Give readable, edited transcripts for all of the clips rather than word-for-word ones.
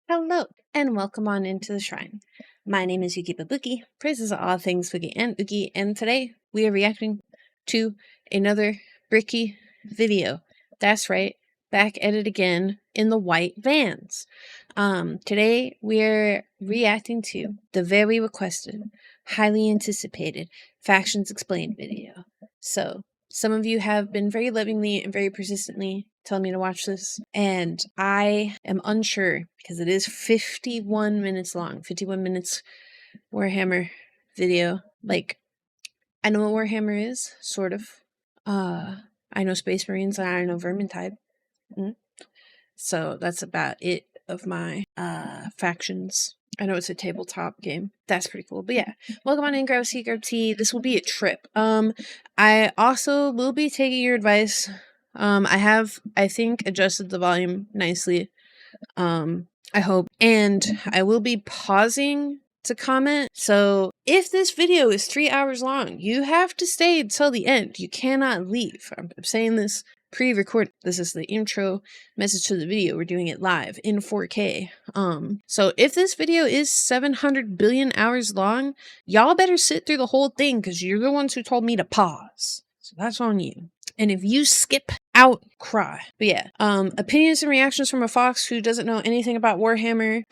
Hello, and welcome on into the shrine. My name is Yuki Babuki, praises all things Fuki and Uki, and today we are reacting to another Bricky video. That's right, back at it again in the white vans. Today we're reacting to the very requested, highly anticipated Factions Explained video. So, some of you have been very lovingly and very persistently telling me to watch this, and I am unsure because it is 51 minutes long. 51 minutes Warhammer video. Like, I know what Warhammer is, sort of. I know Space Marines and I know Vermintide. So that's about it of my factions. I know it's a tabletop game. That's pretty cool. But yeah, welcome on in, grab a seat, grab tea. This will be a trip. I also will be taking your advice. I have, I think, adjusted the volume nicely. I hope. And I will be pausing to comment. So if this video is 3 hours long, you have to stay until the end. You cannot leave. I'm saying this pre-recorded. This is the intro message to the video. We're doing it live in 4K. So if this video is 700 billion hours long, y'all better sit through the whole thing because you're the ones who told me to pause. So that's on you. And if you skip out, cry. But yeah, opinions and reactions from a fox who doesn't know anything about Warhammer,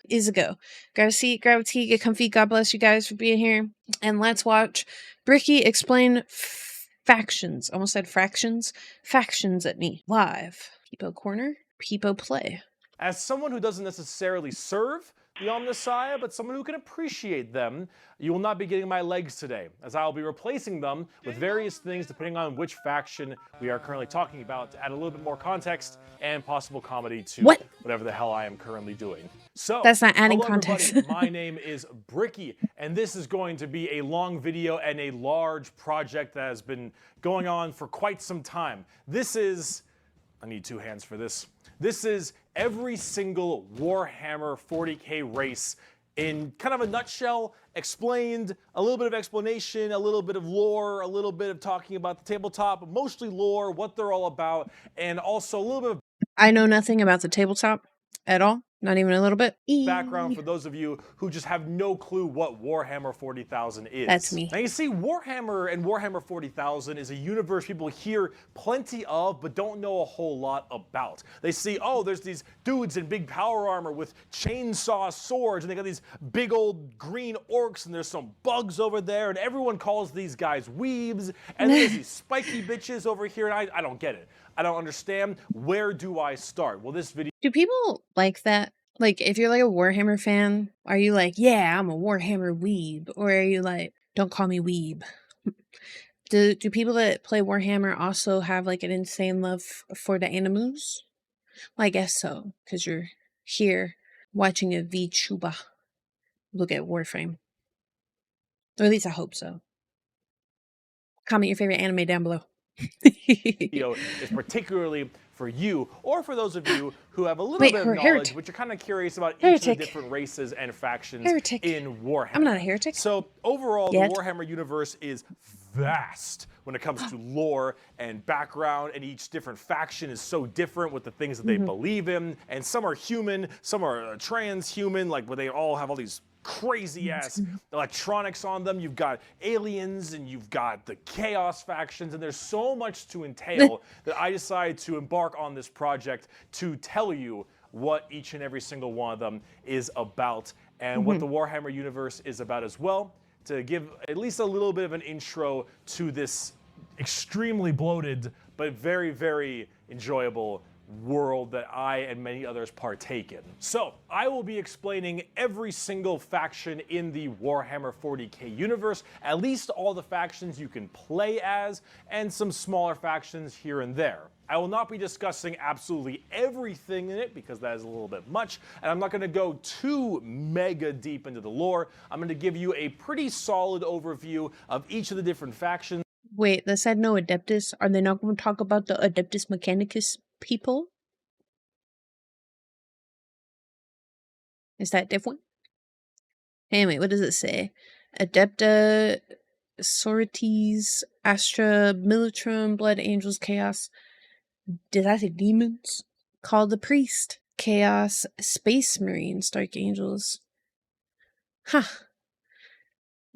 is a go. Grab a seat, grab a tea, get comfy. God bless you guys for being here. And let's watch Bricky explain factions. Almost said fractions. Factions at me. Live. Peepo Corner. Peepo Play. As someone who doesn't necessarily serve the Omnissiah, but someone who can appreciate them, you will not be getting my legs today, as I will be replacing them with various things depending on which faction we are currently talking about to add a little bit more context and possible comedy to whatever the hell I am currently doing. So, that's not adding hello context. Everybody, my name is Bricky, and this is going to be a long video and a large project that has been going on for quite some time. This is... I need two hands for this. This is every single Warhammer 40k race in kind of a nutshell, explained, a little bit of explanation, a little bit of lore, a little bit of talking about the tabletop, mostly lore, what they're all about, and also a little bit of... I know nothing about the tabletop at all. Not even a little bit. Background for those of you who just have no clue what Warhammer 40,000 is. That's me. Now you see, Warhammer and Warhammer 40,000 is a universe people hear plenty of, but don't know a whole lot about. They see, oh, there's these dudes in big power armor with chainsaw swords, and they got these big old green orcs, and there's some bugs over there, and everyone calls these guys weebs, and there's these spiky bitches over here, and I don't get it. I don't understand. Where do I start? Well, this video... Do people like that? Like, if you're like a Warhammer fan, are you like, yeah, I'm a Warhammer weeb? Or are you like, don't call me weeb? Do people that play Warhammer also have like an insane love for the animals? Well, I guess so, because you're here watching a VTuber look at Warframe. Or at least I hope so. Comment your favorite anime down below. Video is particularly for you, or for those of you who have a little bit of knowledge, but you're kind of curious about each of the different races and factions in Warhammer. I'm not a heretic. So overall, the Warhammer universe is vast when it comes to lore and background, and each different faction is so different with the things that they believe in, and some are human, some are transhuman, like where they all have all these crazy ass electronics on them. You've got aliens and you've got the chaos factions, and there's so much to entail that I decided to embark on this project to tell you what each and every single one of them is about, and what the Warhammer universe is about as well, to give at least a little bit of an intro to this extremely bloated but very, very enjoyable world that I and many others partake in. So, I will be explaining every single faction in the Warhammer 40k universe, at least all the factions you can play as, and some smaller factions here and there. I will not be discussing absolutely everything in it because that is a little bit much, and I'm not going to go too mega deep into the lore. I'm going to give you a pretty solid overview of each of the different factions. Wait, they said no Adeptus. Are they not going to talk about the Adeptus Mechanicus people? Is that different? Anyway, what does it say? Adeptus Sororities, Astra Militarum, Blood Angels, Chaos. Did I say demons? Called the priest. Chaos Space Marines, Dark Angels. Huh.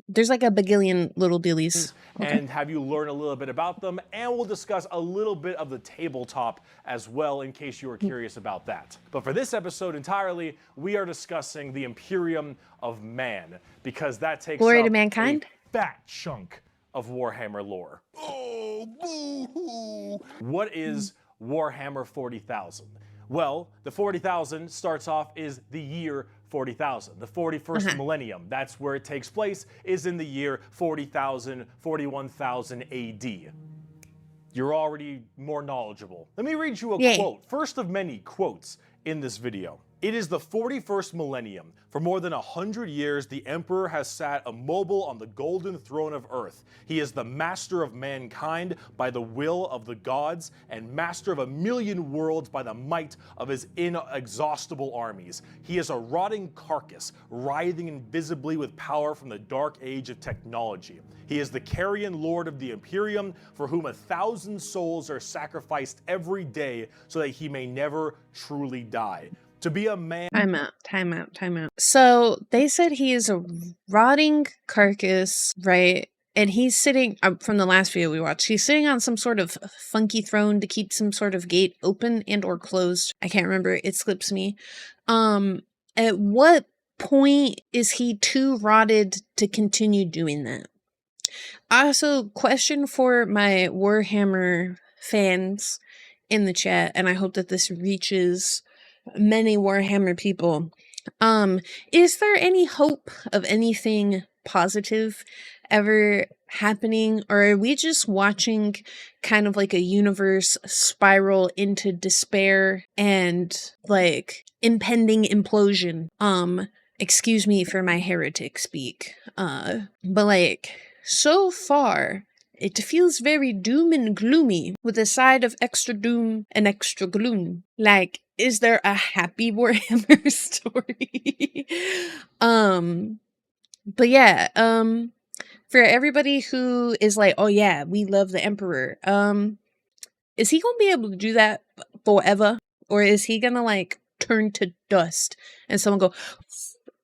There's like a bagillion little dillies. Okay. And have you learn a little bit about them, and we'll discuss a little bit of the tabletop as well in case you were curious about that. But for this episode entirely, we are discussing the Imperium of Man, because that takes Glory up to mankind. a fat chunk of Warhammer lore. Oh, boo-hoo! What is Warhammer 40,000? Well, the 40,000 starts off is the year 40,000, the 41st millennium. That's where it takes place, is in the year 40,000, 41,000 AD. You're already more knowledgeable. Let me read you a quote, first of many quotes in this video. It is the 41st millennium. For more than 100 years, the Emperor has sat immobile on the golden throne of Earth. He is the master of mankind by the will of the gods, and master of 1,000,000 worlds by the might of his inexhaustible armies. He is a rotting carcass, writhing invisibly with power from the dark age of technology. He is the carrion lord of the Imperium, for whom 1,000 souls are sacrificed every day so that he may never truly die. To be a man. Time out. So they said he is a rotting carcass, right? And he's sitting, from the last video we watched, he's sitting on some sort of funky throne to keep some sort of gate open and or closed. I can't remember. It slips me. At what point is he too rotted to continue doing that? Also, question for my Warhammer fans in the chat, and I hope that this reaches many Warhammer people. Is there any hope of anything positive ever happening, or are we just watching kind of like a universe spiral into despair and like impending implosion? Excuse me for my heretic speak. But like so far it feels very doom and gloomy with a side of extra doom and extra gloom. Like, is there a happy Warhammer story? But yeah, for everybody who is like, oh yeah, we love the Emperor, is he gonna be able to do that forever? Or is he gonna like turn to dust and someone go,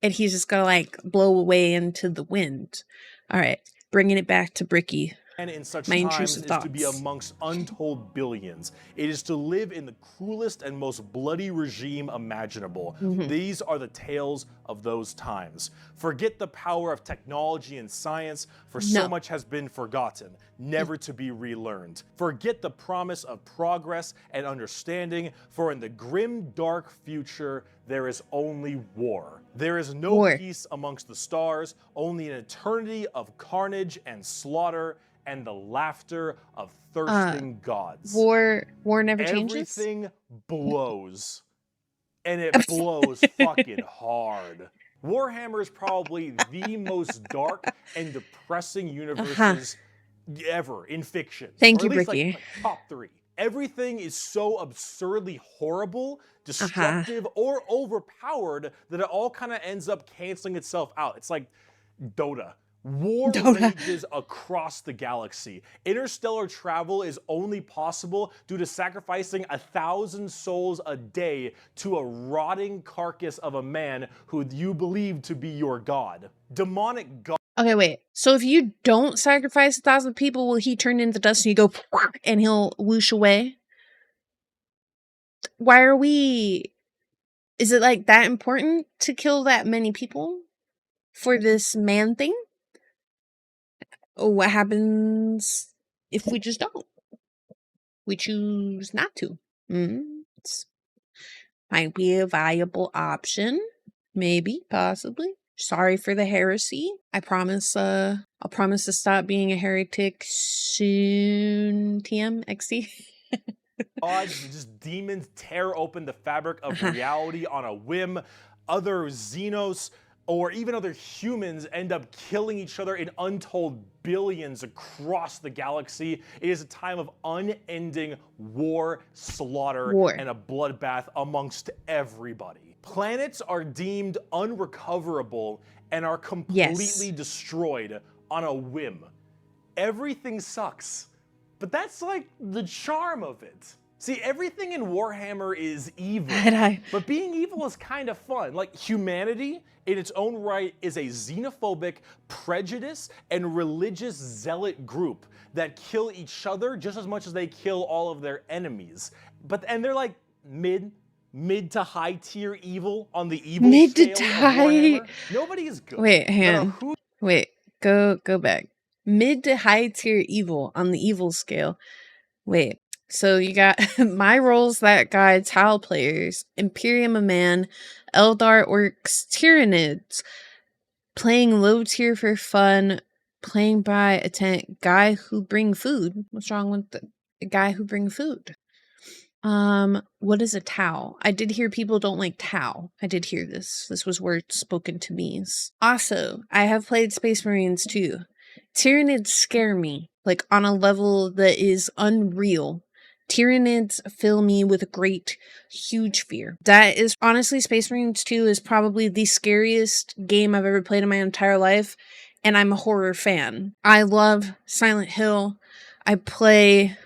and he's just gonna like blow away into the wind? All right, bringing it back to Bricky. And in such My times intrusive is to be thoughts. amongst untold billions. It is to live in the cruelest and most bloody regime imaginable. These are the tales of those times. Forget the power of technology and science, for so much has been forgotten, never to be relearned. Forget the promise of progress and understanding, for in the grim, dark future, there is only war. There is no peace amongst the stars, only an eternity of carnage and slaughter, and the laughter of thirsting gods. War never changes? Everything blows. And it blows fucking hard. Warhammer is probably the most dark and depressing universes ever in fiction. Thank or you, at least Bricky. like top 3. Everything is so absurdly horrible, destructive, or overpowered that it all kind of ends up canceling itself out. It's like Dota. War rages across the galaxy. Interstellar travel is only possible due to sacrificing 1,000 souls a day to a rotting carcass of a man who you believe to be your god. Demonic god. Okay, wait. So if you don't sacrifice 1,000 people, will he turn into dust and you go and he'll whoosh away? Why are we... Is it like that important to kill that many people for this man thing? What happens if we just don't? We choose not to. It's might be a viable option. Maybe, possibly. Sorry for the heresy. I promise, I'll promise to stop being a heretic soon, TM, XD. Gods, just demons tear open the fabric of reality on a whim. Other Xenos or even other humans end up killing each other in untold billions across the galaxy. It is a time of unending war, slaughter, and a bloodbath amongst everybody. Planets are deemed unrecoverable and are completely destroyed on a whim. Everything sucks, but that's like the charm of it. See, everything in Warhammer is evil, but being evil is kind of fun. Like, humanity, in its own right, is a xenophobic, prejudice, and religious zealot group that kill each other just as much as they kill all of their enemies. And they're like mid to high tier evil on the evil scale of Warhammer. Nobody is good. Wait, Wait, go back. Mid to high tier evil on the evil scale. Wait. So you got my roles that guide tile players, Imperium of Man, Eldar Orcs, Tyranids, playing low tier for fun, playing by a tent, guy who bring food. What's wrong with the guy who bring food? What is a Tau? I did hear people don't like Tau. I did hear this. This was words spoken to me. Also, I have played Space Marines too. Tyranids scare me, like on a level that is unreal. Tyranids fill me with a great, huge fear. That is honestly, Space Marines 2 is probably the scariest game I've ever played in my entire life, and I'm a horror fan. I love Silent Hill. I play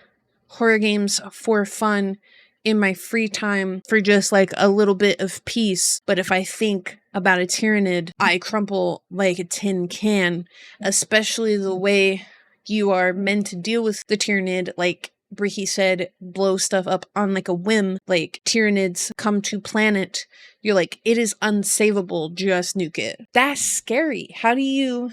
horror games for fun in my free time for just like a little bit of peace. But if I think about a Tyranid, I crumple like a tin can, especially the way you are meant to deal with the Tyranid. Like Bricky said, blow stuff up on like a whim. Like Tyranids come to planet, you're like, it is unsavable, just nuke it. That's scary. How do you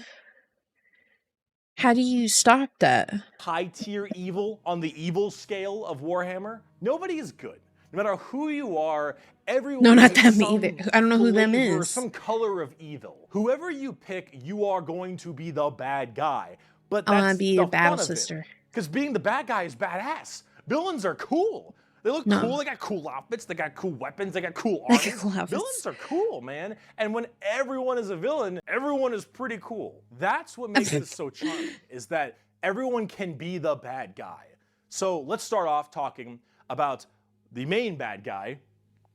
stop that? High tier evil on the evil scale of Warhammer. Nobody is good. No matter who you are, everyone no, not is them either. I don't know who them is. Some color of evil. Whoever you pick, you are going to be the bad guy. But I that's want to be the a battle fun of sister. Because being the bad guy is badass. Villains are cool. They look cool, they got cool outfits, they got cool weapons, they got cool armies. Villains are cool, man. And when everyone is a villain, everyone is pretty cool. That's what makes this so charming, is that everyone can be the bad guy. So let's start off talking about the main bad guy,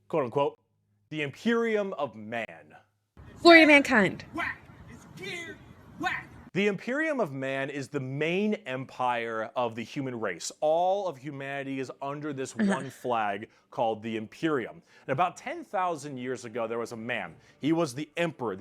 quote unquote, the Imperium of Man. Glory to mankind. Whack! It's geared whack! The Imperium of Man is the main empire of the human race. All of humanity is under this one flag called the Imperium. And about 10,000 years ago, there was a man. He was the Emperor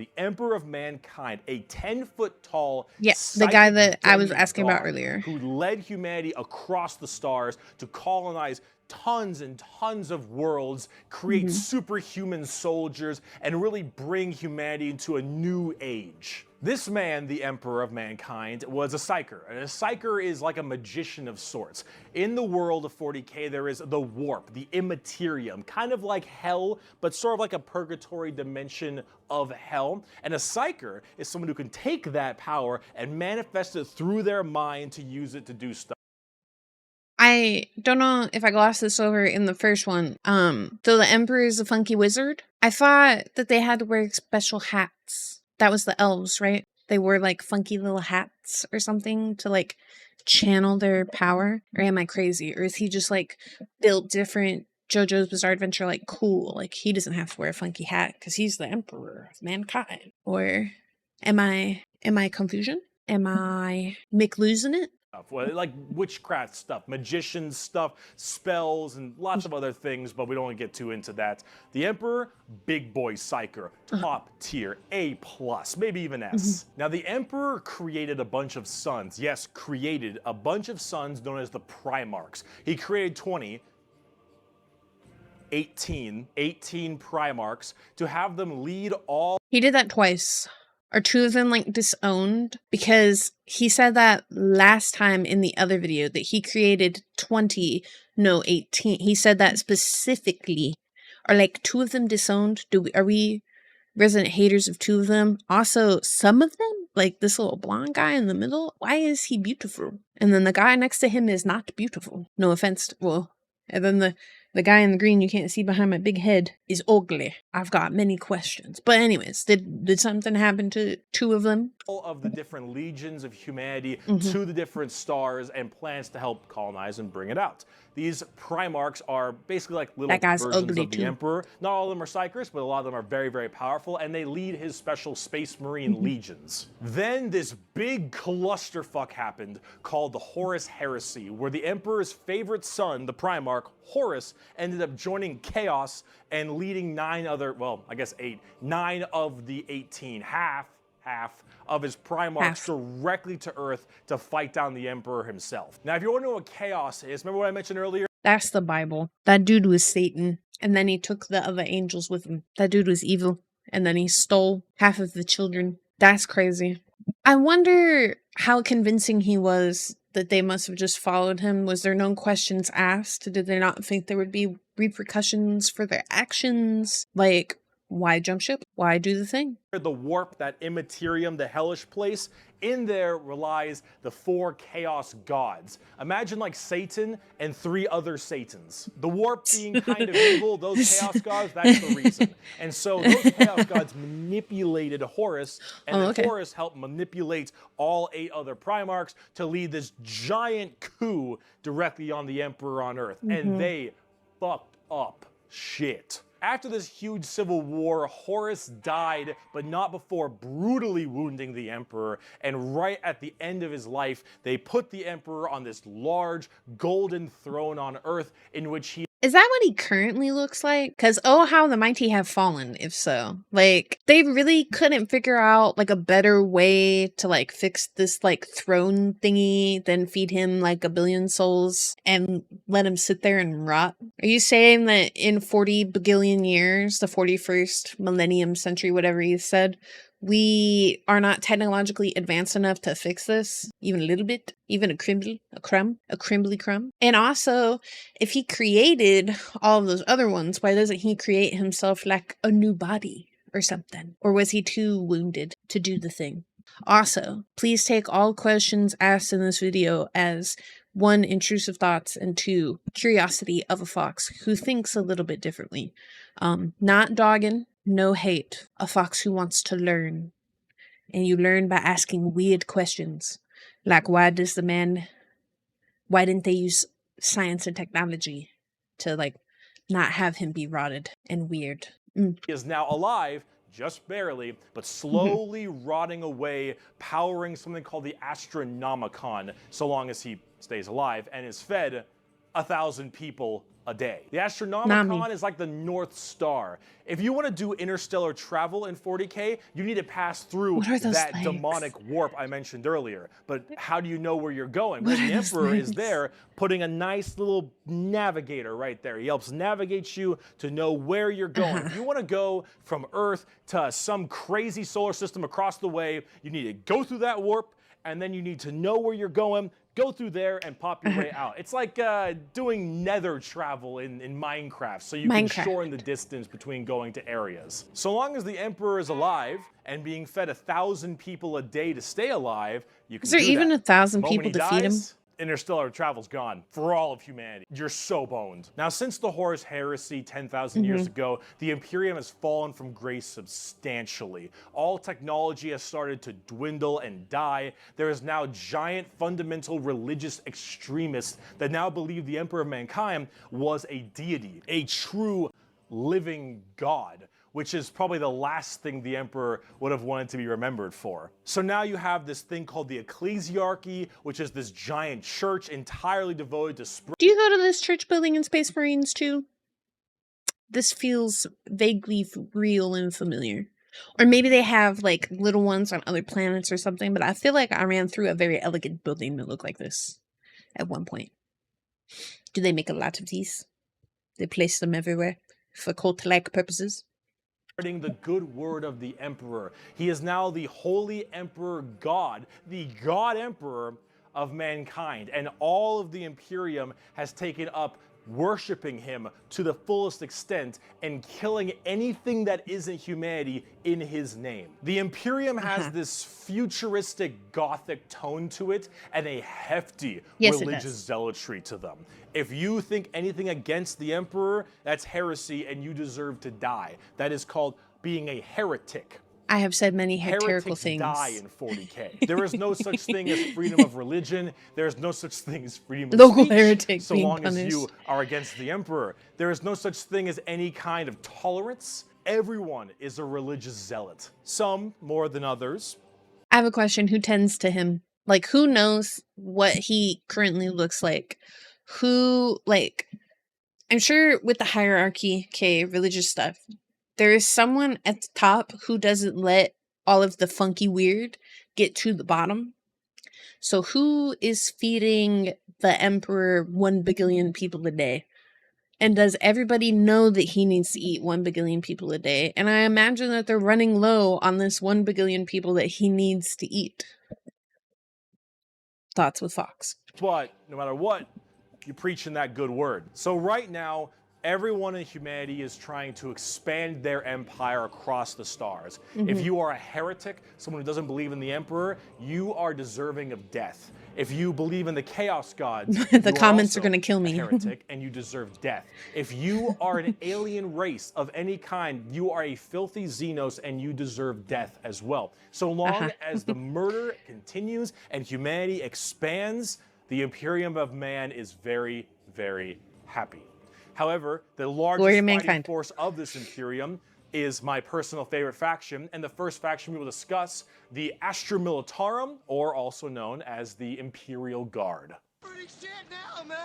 of mankind, a 10-foot tall, the guy that I was asking about earlier, who led humanity across the stars to colonize tons and tons of worlds, create superhuman soldiers, and really bring humanity into a new age. This man, the Emperor of Mankind, was a psyker. And a psyker is like a magician of sorts. In the world of 40k, there is the warp, the immaterium, kind of like hell, but sort of like a purgatory dimension of hell. And a psyker is someone who can take that power and manifest it through their mind to use it to do stuff. I don't know if I glossed this over in the first one. So the Emperor is a funky wizard. I thought that they had to wear special hats. That was the elves, right? They wore like funky little hats or something to like channel their power. Or am I crazy? Or is he just like built different JoJo's Bizarre Adventure like cool? Like he doesn't have to wear a funky hat because he's the Emperor of mankind. Or am I confusion? Am I losing it? Like witchcraft stuff, magician stuff, spells, and lots of other things, but we don't want to get too into that. The Emperor, big boy psyker, top tier, A+, maybe even S. Now the Emperor created a bunch of sons. Yes, created a bunch of sons known as the Primarchs. He created 18 Primarchs to have them lead all. He did that twice. Are two of them like disowned? Because he said that last time in the other video that he created 18. He said that specifically. Are like two of them disowned? Are we resident haters of two of them? Also, some of them, like this little blonde guy in the middle, why is he beautiful? And then the guy next to him is not beautiful. No offense. And then The guy in the green you can't see behind my big head is ugly. I've got many questions. But anyways, did something happen to two of them? All of the different legions of humanity Mm-hmm. to the different stars and plans to help colonize and bring it out. These Primarchs are basically like little That guy's versions ugly of the too. Emperor. Not all of them are psychers, but a lot of them are very, very powerful, and they lead his special Space Marine Mm-hmm. legions. Then this big clusterfuck happened called the Horus Heresy, where the Emperor's favorite son, the Primarch, Horus, ended up joining Chaos and leading 9 of the 18, half of his Primarchs directly to Earth to fight down the Emperor himself. Now, if you want to know what Chaos is, remember what I mentioned earlier? That's the Bible. That dude was Satan, and then he took the other angels with him. That dude was evil, and then he stole half of the children. That's crazy. I wonder how convincing he was that they must have just followed him. Was there no questions asked? Did they not think there would be repercussions for their actions? Like, why jump ship? Why do the thing? The warp, that immaterium, the hellish place, in there relies the 4 chaos gods. Imagine like Satan and 3 other Satans. The warp being kind of evil, those chaos gods, that's the reason. And so those chaos gods manipulated Horus, and then Horus helped manipulate all 8 other Primarchs to lead this giant coup directly on the Emperor on Earth. And they fucked up shit. After this huge civil war, Horus died, but not before brutally wounding the Emperor, and right at the end of his life, they put the Emperor on this large golden throne on Earth in which he... Is that what he currently looks like? Because, oh, how the mighty have fallen, if so. Like, they really couldn't figure out, like, a better way to, like, fix this, like, throne thingy than feed him, like, a billion souls and let him sit there and rot? Are you saying that in 40 bagillion years, the 41st millennium century, whatever you said, we are not technologically advanced enough to fix this? Even a little bit? Even a crimbly crumb? And also, if he created all of those other ones, why doesn't he create himself like a new body or something? Or was he too wounded to do the thing? Also, please take all questions asked in this video as 1, intrusive thoughts, and 2, curiosity of a fox who thinks a little bit differently. Not dogging, no hate. A fox who wants to learn. And you learn by asking weird questions. Like, why didn't they use science and technology to, like, not have him be rotted and weird? He is now alive, just barely, but slowly rotting away, powering something called the Astronomicon, so long as he stays alive, and is fed 1,000 people a day. The Astronomicon is like the North Star. If you want to do interstellar travel in 40k, you need to pass through that demonic warp I mentioned earlier. But how do you know where you're going? Well, the Emperor is there putting a nice little navigator right there. He helps navigate you to know where you're going. If you want to go from Earth to some crazy solar system across the way, you need to go through that warp, and then you need to know where you're going, go through there, and pop your way out. It's like doing nether travel in Minecraft, so you can shorten the distance between going to areas. So long as the Emperor is alive and being fed 1,000 people a day to stay alive, you can do that. Is there even 1,000 people to feed him? Interstellar travel's gone for all of humanity. You're so boned. Now, since the Horus Heresy 10,000 years ago, the Imperium has fallen from grace substantially. All technology has started to dwindle and die. There is now giant fundamental religious extremists that now believe the Emperor of Mankind was a deity, a true living god, which is probably the last thing the Emperor would have wanted to be remembered for. So now you have this thing called the Ecclesiarchy, which is this giant church entirely devoted to... Do you go to this church building in Space Marines too? This feels vaguely real and familiar. Or maybe they have, like, little ones on other planets or something, but I feel like I ran through a very elegant building that looked like this at one point. Do they make a lot of these? They place them everywhere for cult-like purposes? The good word of the Emperor. He is now the Holy Emperor God, the God Emperor of mankind, and all of the Imperium has taken up worshiping him to the fullest extent and killing anything that isn't humanity in his name. The Imperium has this futuristic Gothic tone to it and a hefty religious zealotry to them. If you think anything against the Emperor, that's heresy and you deserve to die. That is called being a heretic. I have said many heretical Heretics things. die in 40k. There is no such thing as freedom of religion. There is no such thing as freedom of Local speech, heretic so being long punished. as you are against the Emperor. There is no such thing as any kind of tolerance. Everyone is a religious zealot. Some more than others. I have a question. Who tends to him? Like, who knows what he currently looks like? Who, like, I'm sure with the hierarchy, religious stuff, there is someone at the top who doesn't let all of the funky weird get to the bottom. So who is feeding the Emperor 1 bagillion people a day? And does everybody know that he needs to eat 1 bagillion people a day? And I imagine that they're running low on this 1 bagillion people that he needs to eat. Thoughts with Fox. But no matter what, you're preaching that good word. So right now, everyone in humanity is trying to expand their empire across the stars. If you are a heretic, someone who doesn't believe in the Emperor, you are deserving of death. If you believe in the Chaos Gods, The comments are going to kill a me. heretic, and you deserve death. If you are an alien race of any kind, you are a filthy Xenos, and you deserve death as well. So long as the murder continues and humanity expands, the Imperium of Man is very, very happy. However, the largest fighting force of this Imperium is my personal favorite faction, and the first faction we will discuss, the Astra Militarum, or also known as the Imperial Guard. Pretty shit now, man.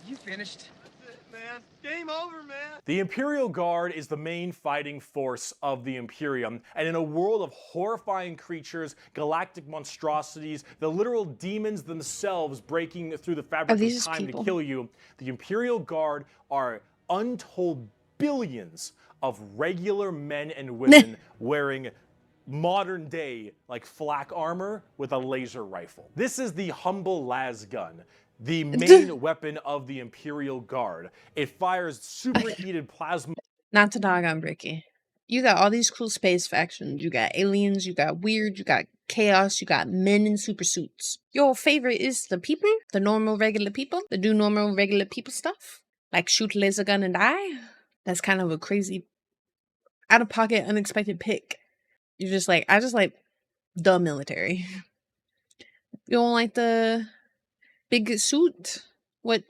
You finished? That's it, man. Game over, man. The Imperial Guard is the main fighting force of the Imperium, and in a world of horrifying creatures, galactic monstrosities, the literal demons themselves breaking through the fabric of time to kill you, the Imperial Guard are untold billions of regular men and women wearing modern day like flak armor with a laser rifle. This is the humble las gun, the main weapon of the Imperial Guard. It fires superheated plasma. Not to dog on Bricky. You got all these cool space factions. You got aliens, you got weird, you got chaos, you got men in super suits. Your favorite is the people, the normal regular people that do normal regular people stuff. Like shoot a laser gun and die. That's kind of a crazy, out of pocket, unexpected pick. You're just like, I just like the military. You don't like the big suit? What?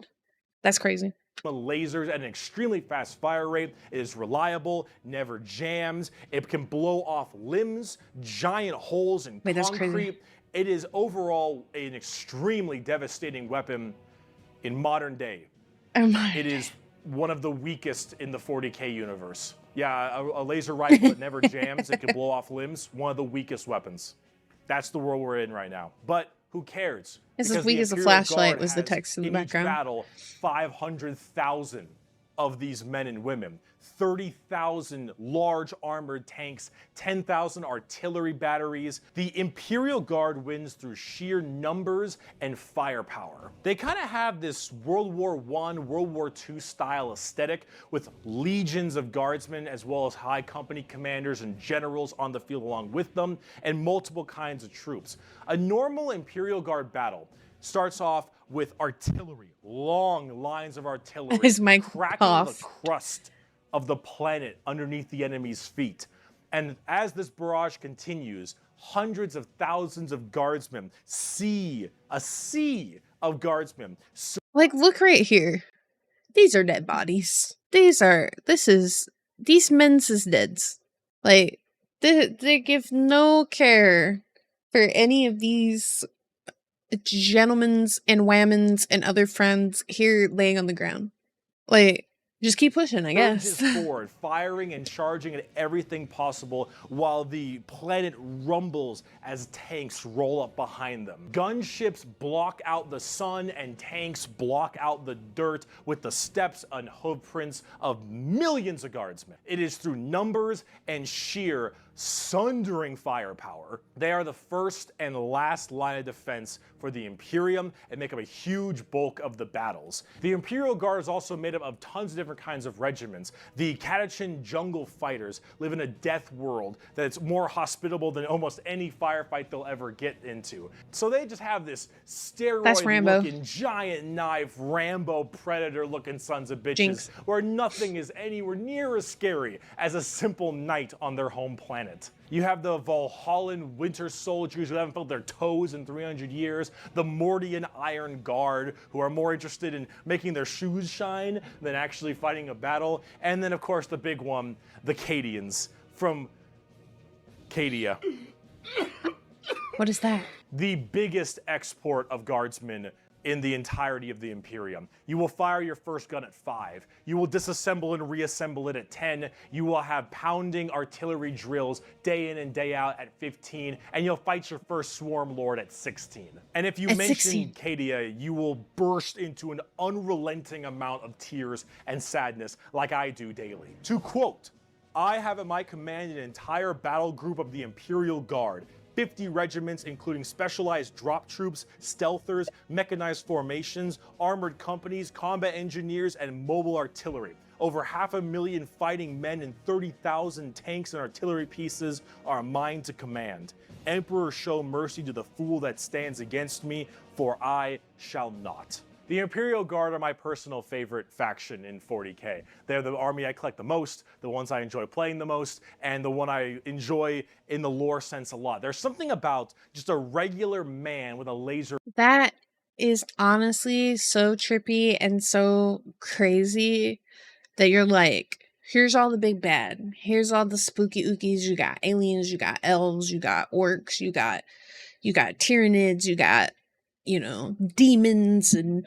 That's crazy. Lasers at an extremely fast fire rate. It is reliable, never jams. It can blow off limbs, giant holes in concrete. That's crazy. It is overall an extremely devastating weapon in modern day. It is one of the weakest in the 40k universe. Yeah, a laser rifle that never jams, it can blow off limbs, one of the weakest weapons. That's the world we're in right now. But who cares? It's as weak as a flashlight was the text in the background. In each battle, 500,000 of these men and women, 30,000 large armored tanks, 10,000 artillery batteries. The Imperial Guard wins through sheer numbers and firepower. They kind of have this World War I, World War II style aesthetic with legions of guardsmen as well as high company commanders and generals on the field along with them, and multiple kinds of troops. A normal Imperial Guard battle starts off with artillery, long lines of artillery, cracking the crust of the planet underneath the enemy's feet. And as this barrage continues, hundreds of thousands of guardsmen, a sea of guardsmen. Like, look right here. These are dead bodies. These men's is deads. Like, they give no care for any of these gentlemen's and women's and other friends here laying on the ground. Like, just keep pushing, I guess. Forward, firing and charging at everything possible while the planet rumbles as tanks roll up behind them. Gunships block out the sun and tanks block out the dirt with the steps and hoofprints of millions of guardsmen. It is through numbers and sheer sundering firepower. They are the first and last line of defense for the Imperium and make up a huge bulk of the battles. The Imperial Guard is also made up of tons of different kinds of regiments. The Catachin jungle fighters live in a death world that's more hospitable than almost any firefight they'll ever get into. So they just have this steroid-looking, giant knife, Rambo Predator-looking sons of bitches, Jinx. where nothing is anywhere near as scary as a simple knight on their home planet. You have the Valhallan Winter Soldiers who haven't felt their toes in 300 years, the Mordian Iron Guard who are more interested in making their shoes shine than actually fighting a battle, and then of course the big one, the Cadians from Cadia. What is that? The biggest export of guardsmen in the entirety of the Imperium. You will fire your first gun at 5. You will disassemble and reassemble it at 10. You will have pounding artillery drills day in and day out at 15. And you'll fight your first Swarm Lord at 16. And if you mention Cadia, you will burst into an unrelenting amount of tears and sadness like I do daily. To quote, "I have at my command an entire battle group of the Imperial Guard, 50 regiments including specialized drop troops, stealthers, mechanized formations, armored companies, combat engineers, and mobile artillery. Over 500,000 fighting men and 30,000 tanks and artillery pieces are mine to command. Emperor, show mercy to the fool that stands against me, for I shall not." The Imperial Guard are my personal favorite faction in 40k. They're the army I collect the most, the ones I enjoy playing the most, and the one I enjoy in the lore sense a lot. There's something about just a regular man with a laser. That is honestly so trippy and so crazy that you're like, here's all the big bad. Here's all the spooky ookies. You got aliens, you got elves, you got orcs, you got Tyranids, you got, you know, demons and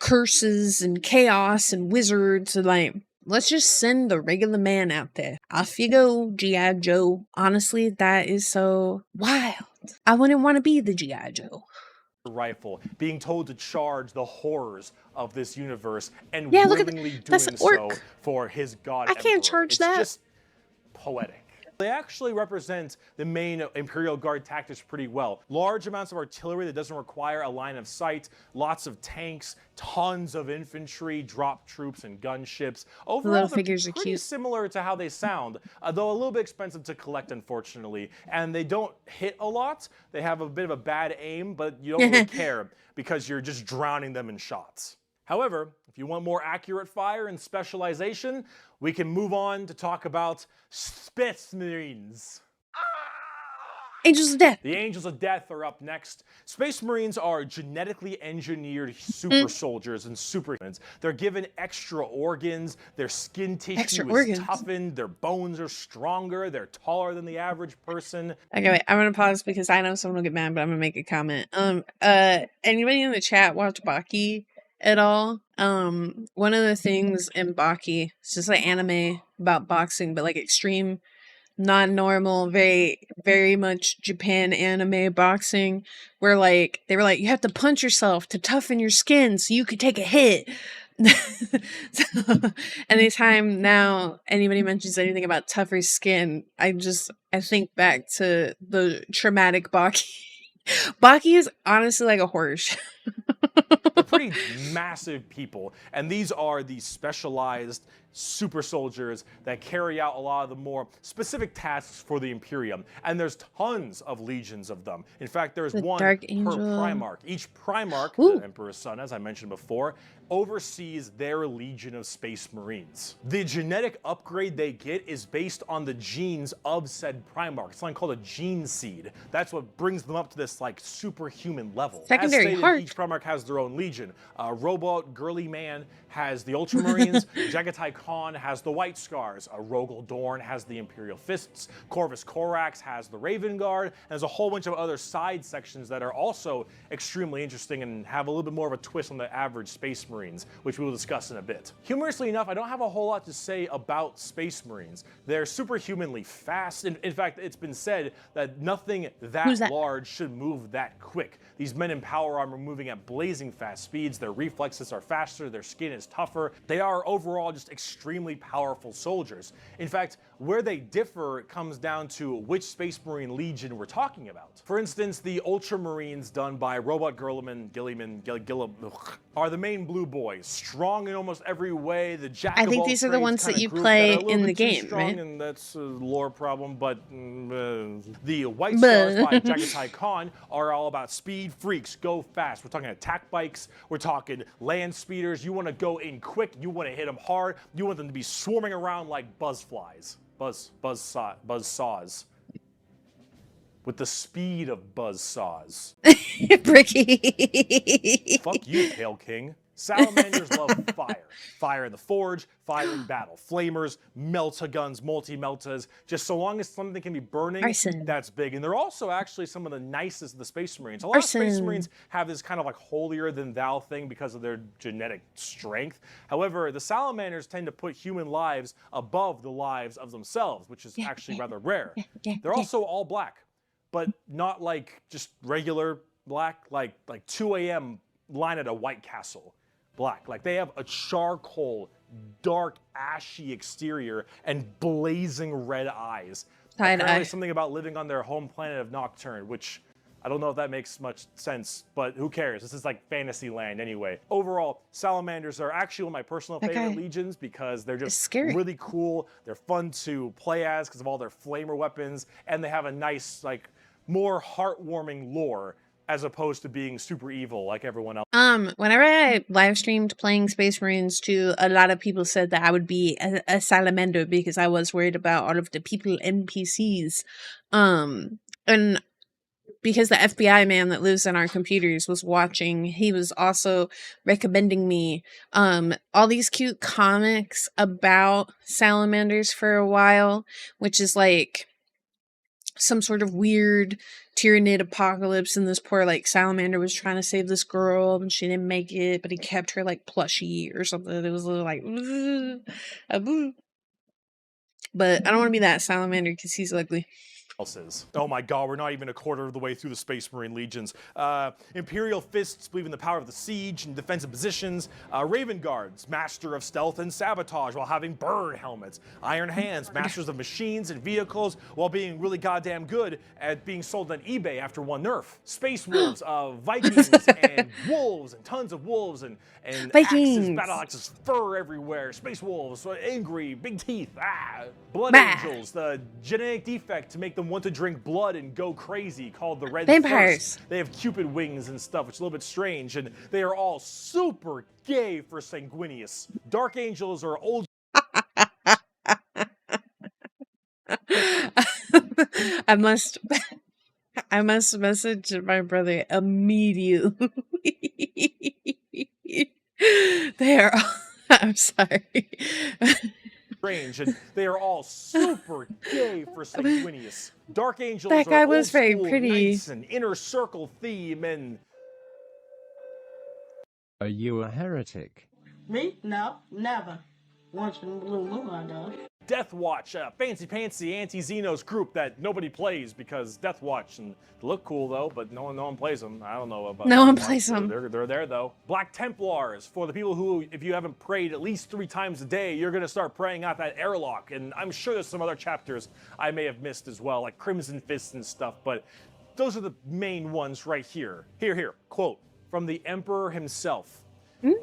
curses and chaos and wizards, and like, let's just send the regular man out there. Off you go, G.I. Joe. Honestly, that is so wild. I wouldn't want to be the G.I. Joe. Rifle, being told to charge the horrors of this universe and Yeah, willingly doing so for his god I can't charge that. It's just poetic. They actually represent the main Imperial Guard tactics pretty well. Large amounts of artillery that doesn't require a line of sight, lots of tanks, tons of infantry, drop troops, and gunships. Overall, they're pretty similar to how they sound, though a little bit expensive to collect, unfortunately. And they don't hit a lot. They have a bit of a bad aim, but you don't really care because you're just drowning them in shots. However, if you want more accurate fire and specialization, we can move on to talk about Space Marines. Angels of Death. The Angels of Death are up next. Space Marines are genetically engineered super soldiers and superhumans. They're given extra organs, their skin tissue is toughened, their bones are stronger, they're taller than the average person. Okay, wait, I'm gonna pause because I know someone will get mad, but I'm gonna make a comment. Anybody in the chat watch Baki at all? One of the things in Baki, it's just like anime about boxing, but like extreme, not normal, very, very much Japan anime boxing, where like they were like, you have to punch yourself to toughen your skin so you could take a hit. So, anytime now anybody mentions anything about tougher skin, I think back to the traumatic Baki. Baki is honestly like a horror show. They're pretty massive people, and these are the specialized super soldiers that carry out a lot of the more specific tasks for the Imperium, and there's tons of legions of them. In fact, there's one per Primarch. Each Primarch, the Emperor's son, as I mentioned before, oversees their legion of Space Marines. The genetic upgrade they get is based on the genes of said Primarch. It's something called a gene seed. That's what brings them up to this like superhuman level. Secondary heart. Each Primarch has their own legion. Robot Girly Man has the Ultramarines, Jagatai Khan has the White Scars, Rogel Dorn has the Imperial Fists, Corvus Corax has the Raven Guard, and there's a whole bunch of other side sections that are also extremely interesting and have a little bit more of a twist on the average Space Marine. Marines, which we will discuss in a bit. Humorously enough, I don't have a whole lot to say about Space Marines. They're superhumanly fast. In fact, it's been said that nothing that large should move that quick. These men in power armor moving at blazing fast speeds. Their reflexes are faster. Their skin is tougher. They are overall just extremely powerful soldiers. In fact, where they differ comes down to which Space Marine Legion we're talking about. For instance, the Ultramarines done by Robot Gilliman are the main blue boys, strong in almost every way. The jack I of think all these are the trades ones that kinda you group play that are a little in the bit too game, strong, right? and that's a lore problem. But the White Stars by Jagatai Khan are all about speed freaks, go fast. We're talking attack bikes, we're talking land speeders. You want to go in quick, you want to hit them hard, you want them to be swarming around like buzzflies, buzzsaws. With the speed of buzzsaws. Bricky. Fuck you, Pale King. Salamanders love fire. Fire in the forge, fire in battle. Flamers, melta-guns, multi-meltas. Just so long as something can be burning, Arson. that's big. And they're also actually some of the nicest of the Space Marines. A lot of Space Marines have this kind of like holier-than-thou thing because of their genetic strength. However, the Salamanders tend to put human lives above the lives of themselves, which is actually rather rare. They're also all black, but not like just regular black, like 2 a.m. line at a White Castle black. Like they have a charcoal, dark, ashy exterior and blazing red eyes. Apparently something about living on their home planet of Nocturne, which I don't know if that makes much sense, but who cares? This is like fantasy land anyway. Overall, Salamanders are actually one of my personal favorite legions because they're just really cool. They're fun to play as because of all their flamer weapons, and they have a nice, like, more heartwarming lore as opposed to being super evil like everyone else. Whenever I live streamed playing Space Marines too, a lot of people said that I would be a salamander because I was worried about all of the people NPCs. And because the FBI man that lives in our computers was watching, he was also recommending me all these cute comics about salamanders for a while, which is like some sort of weird Tyranid apocalypse, and this poor like salamander was trying to save this girl and she didn't make it, but he kept her like plushie or something. It was a little like but I don't want to be that salamander because he's ugly. Oh my god, we're not even a quarter of the way through the Space Marine legions. Imperial Fists believe in the power of the siege and defensive positions. Raven Guards, master of stealth and sabotage while having bird helmets. Iron Hands, masters of machines and vehicles while being really goddamn good at being sold on eBay after one nerf. Space Wolves, Vikings and wolves and tons of wolves and axes, battle axes, fur everywhere. Space Wolves, angry, big teeth. Blood Angels, the genetic defect to make them want to drink blood and go crazy, called the Red Vampires. Thirst. They have cupid wings and stuff, which is a little bit strange, and they are all super gay for Sanguinius. Dark Angels are old. I must message my brother immediately. They are I'm sorry. Strange, and they are all super gay for Sanguinius. Dark Angels that guy are was very old-school pretty. knights and inner circle theme and... Are you a heretic? Me? No, never. Once in the blue moon, I know. Death Watch, a fancy anti-Xenos group that nobody plays because Death Watch, and they look cool though, but no one plays them. I don't know about No one plays them. They're there though. Black Templars, for the people who, if you haven't prayed at least 3 times a day, you're gonna start praying out that airlock, and I'm sure there's some other chapters I may have missed as well, like Crimson Fists and stuff, but those are the main ones right here. Here, quote, from the Emperor himself.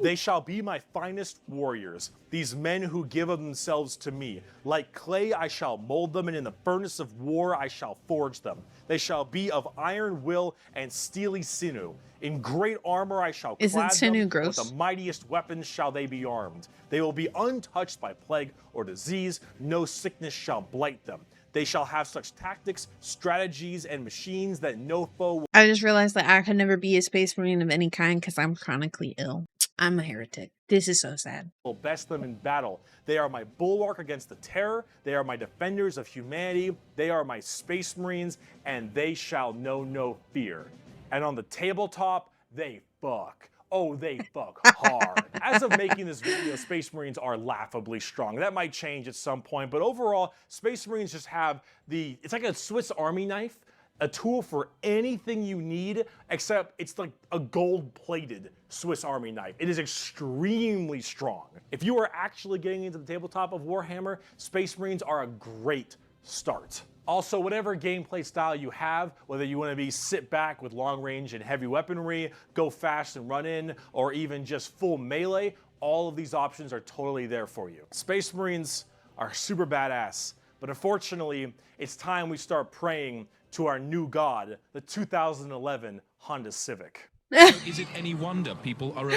They shall be my finest warriors, these men who give of themselves to me. Like clay I shall mold them, and in the furnace of war I shall forge them. They shall be of iron will and steely sinew. In great armor I shall clad them, with the mightiest weapons shall they be armed. They will be untouched by plague or disease, no sickness shall blight them. They shall have such tactics, strategies, and machines that no foe... I just realized that I could never be a Space Marine of any kind because I'm chronically ill. I'm a heretic. This is so sad. Will best them in battle. They are my bulwark against the terror. They are my defenders of humanity. They are my Space Marines, and they shall know no fear. And on the tabletop, they fuck. Oh, they fuck hard. As of making this video, Space Marines are laughably strong. That might change at some point, but overall, Space Marines just have it's like a Swiss Army knife, a tool for anything you need, except it's like a gold-plated Swiss Army knife. It is extremely strong. If you are actually getting into the tabletop of Warhammer, Space Marines are a great start. Also, whatever gameplay style you have, whether you want to be sit back with long range and heavy weaponry, go fast and run in, or even just full melee, all of these options are totally there for you. Space Marines are super badass, but unfortunately, it's time we start praying to our new god, the 2011 Honda Civic. Is it any wonder people are...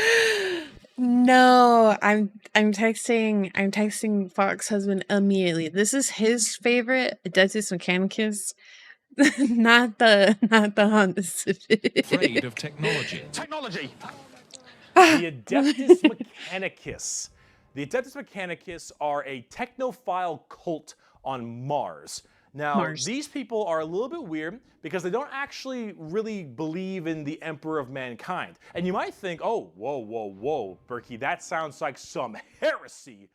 No, I'm texting Fox husband immediately. This is his favorite Adeptus Mechanicus, not the Honda Civic. afraid of technology? Technology! The Adeptus Mechanicus. The Adeptus Mechanicus are a technophile cult on Mars. Now, these people are a little bit weird because they don't actually really believe in the Emperor of Mankind. And you might think, oh, whoa, Bricky, that sounds like some heresy.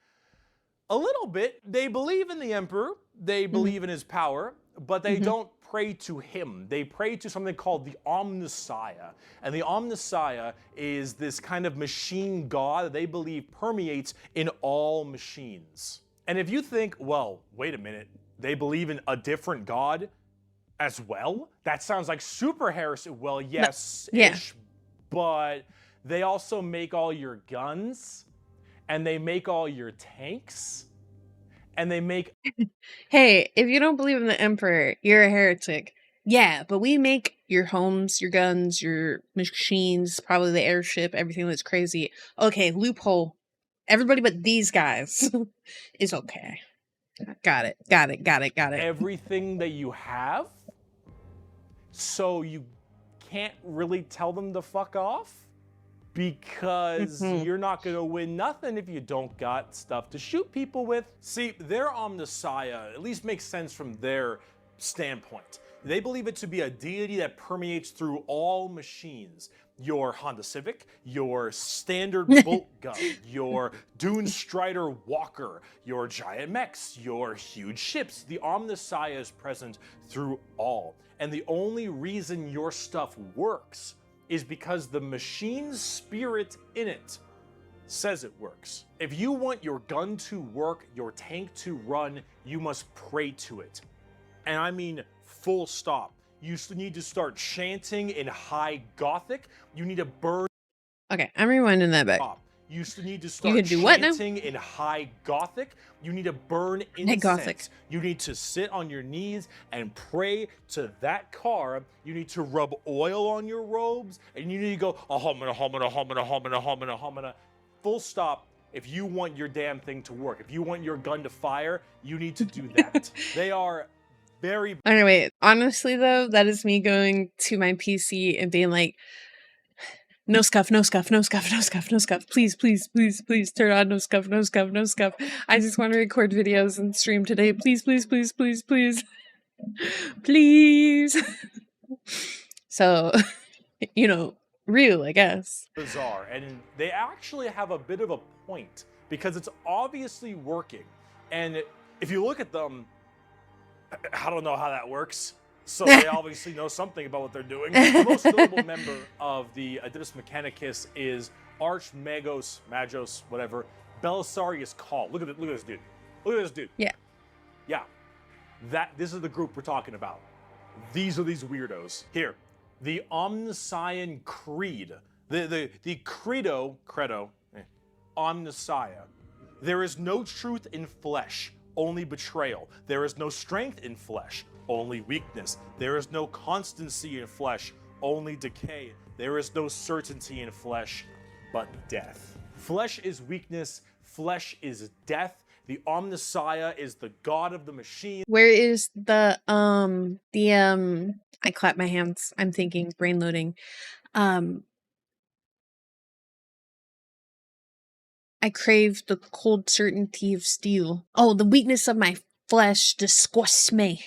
A little bit. They believe in the Emperor, they believe in his power, but they don't pray to him. They pray to something called the Omnissiah. And the Omnissiah is this kind of machine god that they believe permeates in all machines. And if you think, well, wait a minute, they believe in a different god as well? That sounds like super heresy. Well, yes-ish, but they also make all your guns, and they make all your tanks, and they make... Hey, if you don't believe in the Emperor, you're a heretic. Yeah, but we make your homes, your guns, your machines, probably the airship, everything that's crazy. Okay, loophole. Everybody but these guys is okay. Got it. Everything that you have, so you can't really tell them to fuck off because you're not gonna win nothing if you don't got stuff to shoot people with. See, their Omnissiah at least makes sense from their standpoint. They believe it to be a deity that permeates through all machines. Your Honda Civic, your standard bolt gun, your Dune Strider Walker, your giant mechs, your huge ships. The Omnissiah is present through all. And the only reason your stuff works is because the machine's spirit in it says it works. If you want your gun to work, your tank to run, you must pray to it. And I mean full stop. You need to start chanting in high Gothic. You need to burn... Okay, I'm rewinding that back. You need to start chanting in high Gothic. You need to burn incense. You need to sit on your knees and pray to that car. You need to rub oil on your robes. And you need to go, ahomina, homina, homina, homina, homina, homina. Full stop. If you want your damn thing to work, if you want your gun to fire, you need to do that. They are... very... Anyway, honestly though, that is me going to my PC and being like, no scuff, no scuff, no scuff, no scuff, no scuff. Please, please, please, please turn on no scuff, no scuff, no scuff. I just want to record videos and stream today. Please, please, please, please, please. Please. So, you know, real, I guess. Bizarre. And they actually have a bit of a point because it's obviously working. And if you look at them, I don't know how that works. So they obviously know something about what they're doing. The most notable member of the Adeptus Mechanicus is Archmagos, whatever, Belisarius Call. Look at this dude. Look at this dude. Yeah. Yeah. This is the group we're talking about. These are these weirdos. Here, the Omnissiah Creed. The credo, Omnissiah. There is no truth in flesh, only betrayal. There is no strength in flesh, only weakness. There is no constancy in flesh, only decay. There is no certainty in flesh, but death. Flesh is weakness, flesh is death. The Omnissiah is the god of the machine. Where is the I clap my hands. I'm thinking, brain loading. I crave the cold certainty of steel. Oh, the weakness of my flesh disgusts me.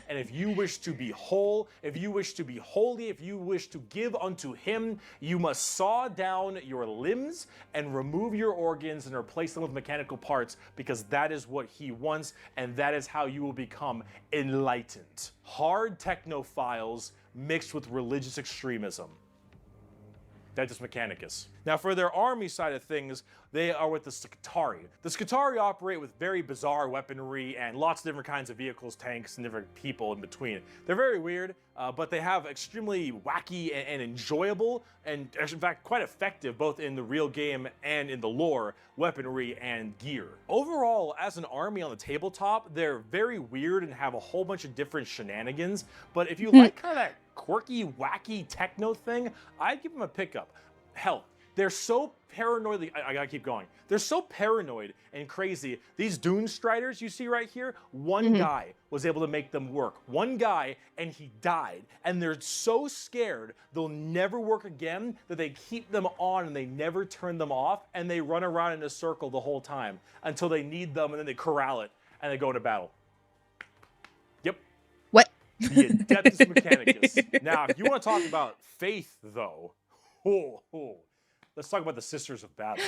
And if you wish to be whole, if you wish to be holy, if you wish to give unto him, you must saw down your limbs and remove your organs and replace them with mechanical parts, because that is what he wants, and that is how you will become enlightened. Hard technophiles mixed with religious extremism. Adeptus Mechanicus. Now, for their army side of things, they are with the Scutari. The Scutari operate with very bizarre weaponry and lots of different kinds of vehicles, tanks, and different people in between. They're very weird, but they have extremely wacky and enjoyable, and in fact quite effective, both in the real game and in the lore, weaponry and gear. Overall, as an army on the tabletop, they're very weird and have a whole bunch of different shenanigans, but if you like kind of that quirky, wacky techno thing, I'd give them a pickup. Hell, they're so paranoid. I gotta keep going. They're so paranoid and crazy. These Dune Striders you see right here, one guy was able to make them work. One guy, and he died. And they're so scared they'll never work again that they keep them on and they never turn them off, and they run around in a circle the whole time until they need them, and then they corral it and they go into battle. Yep. What? The Adeptus Mechanicus. Now, if you want to talk about faith, though, let's talk about the Sisters of Battle.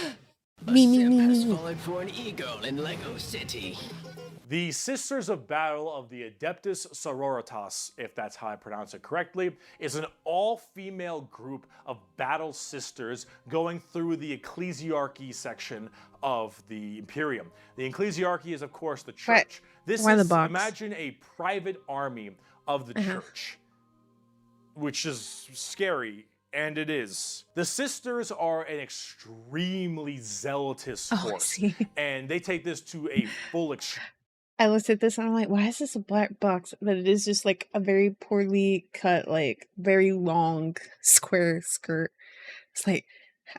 Has fallen for an eagle in Lego City. The Sisters of Battle of the Adeptus Sororitas, if that's how I pronounce it correctly, is an all-female group of battle sisters going through the ecclesiarchy section of the Imperium. The ecclesiarchy is, of course, the church. This is, imagine a private army of the church, which is scary. And it is. The sisters are an extremely zealotous force, and they take this to a full extreme. I looked at this and I'm like, why is this a black box? But it is just like a very poorly cut, like very long square skirt. It's like,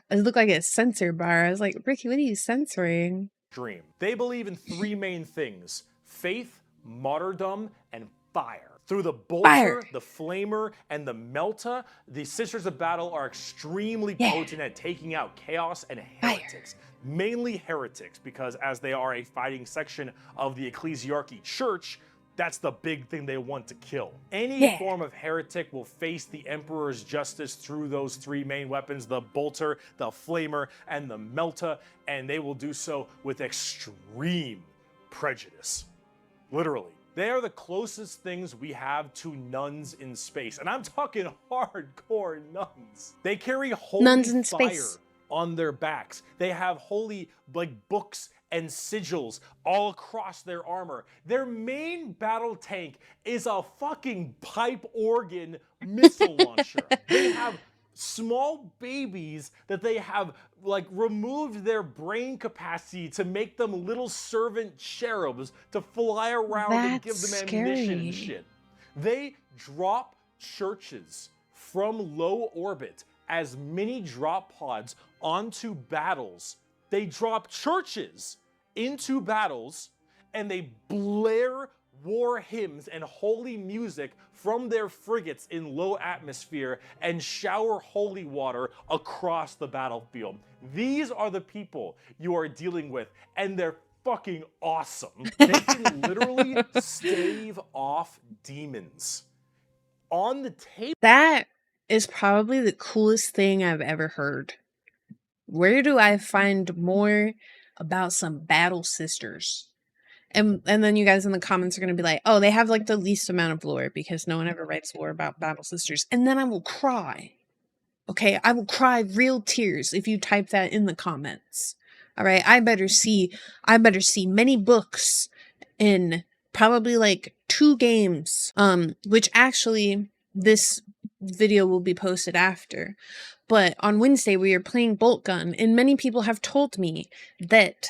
it looked like a censor bar. I was like, Bricky, what are you censoring? They believe in three main things: faith, martyrdom, and fire. Through the bolter, the flamer, and the melta, the Sisters of Battle are extremely potent at taking out chaos and heretics. Mainly heretics, because as they are a fighting section of the ecclesiarchy church, that's the big thing they want to kill. Any form of heretic will face the Emperor's justice through those three main weapons: the bolter, the flamer, and the melta, and they will do so with extreme prejudice. Literally. They are the closest things we have to nuns in space. And I'm talking hardcore nuns. They carry holy nuns in fire space on their backs. They have holy books and sigils all across their armor. Their main battle tank is a fucking pipe organ missile launcher. They have small babies that they have removed their brain capacity to make them little servant cherubs to fly around and give them ammunition and shit. They drop churches from low orbit as mini drop pods onto battles. They drop churches into battles, and they blare war hymns and holy music from their frigates in low atmosphere and shower holy water across the battlefield. These are the people you are dealing with, and they're fucking awesome. They can literally stave off demons. On the table. That is probably the coolest thing I've ever heard. Where do I find more about some battle sisters? And then you guys in the comments are going to be like, oh, they have the least amount of lore because no one ever writes lore about battle sisters. And then I will cry. Okay, I will cry real tears if you type that in the comments. All right, I better see many books in probably 2 games. Which actually this video will be posted after. But on Wednesday we are playing Bolt Gun, and many people have told me that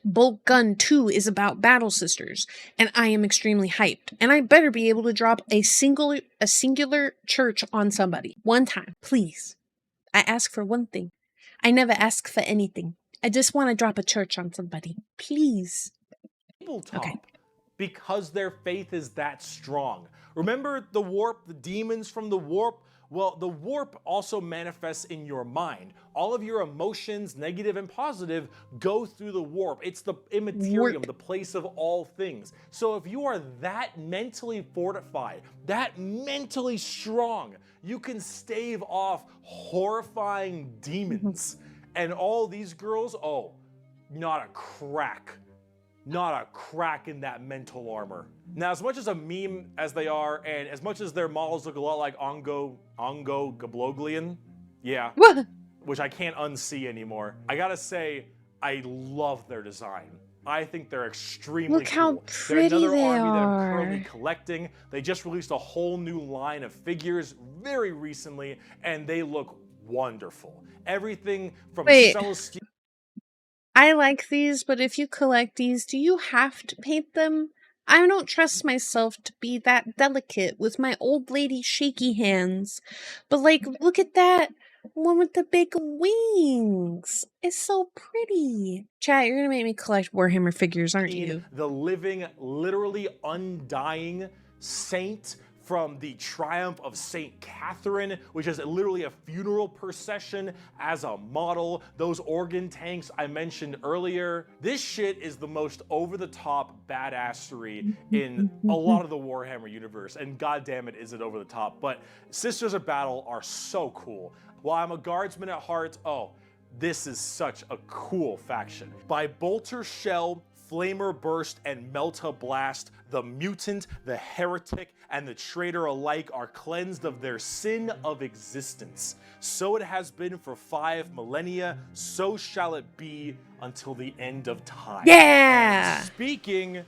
Bolt Gun 2 is about battle sisters, and I am extremely hyped. And I better be able to drop a singular church on somebody. One time, please. I ask for one thing. I never ask for anything. I just want to drop a church on somebody. Please. Okay. Because their faith is that strong. Remember the warp, the demons from the warp? Well, the warp also manifests in your mind. All of your emotions, negative and positive, go through the warp. It's the Immaterium, the place of all things. So if you are that mentally fortified, that mentally strong, you can stave off horrifying demons. And all these girls, oh, not a crack. Not a crack in that mental armor. Now, as much as a meme as they are, and as much as their models look a lot like Ongo Gabloglian, yeah, which I can't unsee anymore, I gotta say, I love their design. I think they're extremely Look how cool. pretty They're another they army that I'm are. currently collecting. They just released a whole new line of figures very recently, and they look wonderful. Everything from Wait. Celestine. I like these, but if you collect these, do you have to paint them? I don't trust myself to be that delicate with my old lady shaky hands. But like, look at that one with the big wings. It's so pretty. Chat, you're gonna make me collect Warhammer figures, aren't you? The living, literally undying saint from the triumph of Saint Catherine, which is literally a funeral procession as a model. Those organ tanks I mentioned earlier. This shit is the most over-the-top badassery in a lot of the Warhammer universe, and goddamn it, is it over the top. But Sisters of Battle are so cool. While I'm a guardsman at heart, oh, this is such a cool faction. By Bolter Shell, Flamer Burst, and Melta Blast, the mutant, the heretic, and the traitor alike are cleansed of their sin of existence. So it has been for 5 millennia, so shall it be until the end of time. Yeah! And speaking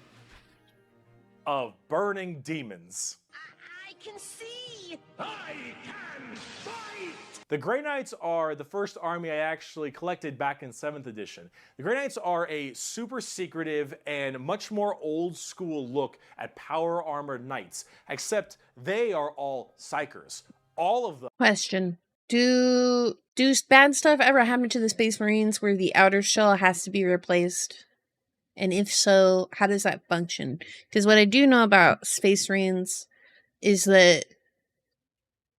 of burning demons, I can see! I can fight! the Grey Knights are the first army I actually collected back in 7th edition. The Grey Knights are a super secretive and much more old school look at power armored knights, except they are all psychers. All of them. Question. Do bad stuff ever happen to the Space Marines where the outer shell has to be replaced? And if so, how does that function? Because what I do know about Space Marines is that,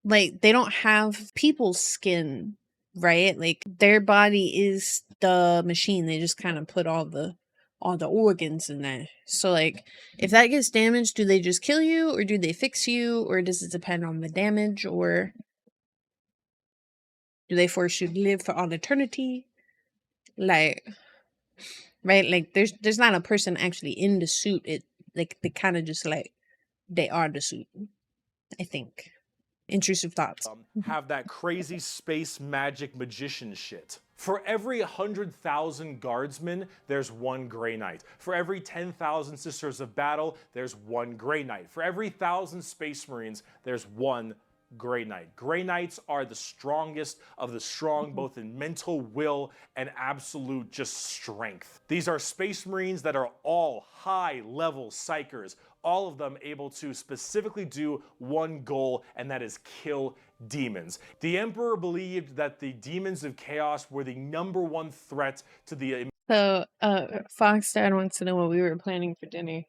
like, they don't have people's skin, right? Like, their body is the machine. They just kind of put all the organs in there. So, like, if that gets damaged, do they just kill you, or do they fix you, or does it depend on the damage, or do they force you to live for all eternity? Like, right? Like, there's not a person actually in the suit. It, like, they kind of just, like, they are the suit, I think. Intrusive thoughts. Have that crazy space magic magician shit. For every 100,000 guardsmen, there's one Grey Knight. For every 10,000 Sisters of Battle, there's one Grey Knight. For every 1,000 Space Marines, there's one Grey Knight. Grey Knights are the strongest of the strong, both in mental will and absolute just strength. These are Space Marines that are all high-level psychers, all of them able to specifically do one goal, and that is kill demons. The Emperor believed that the demons of chaos were the #1 threat to the... So, Fox Dad wants to know what we were planning for dinner,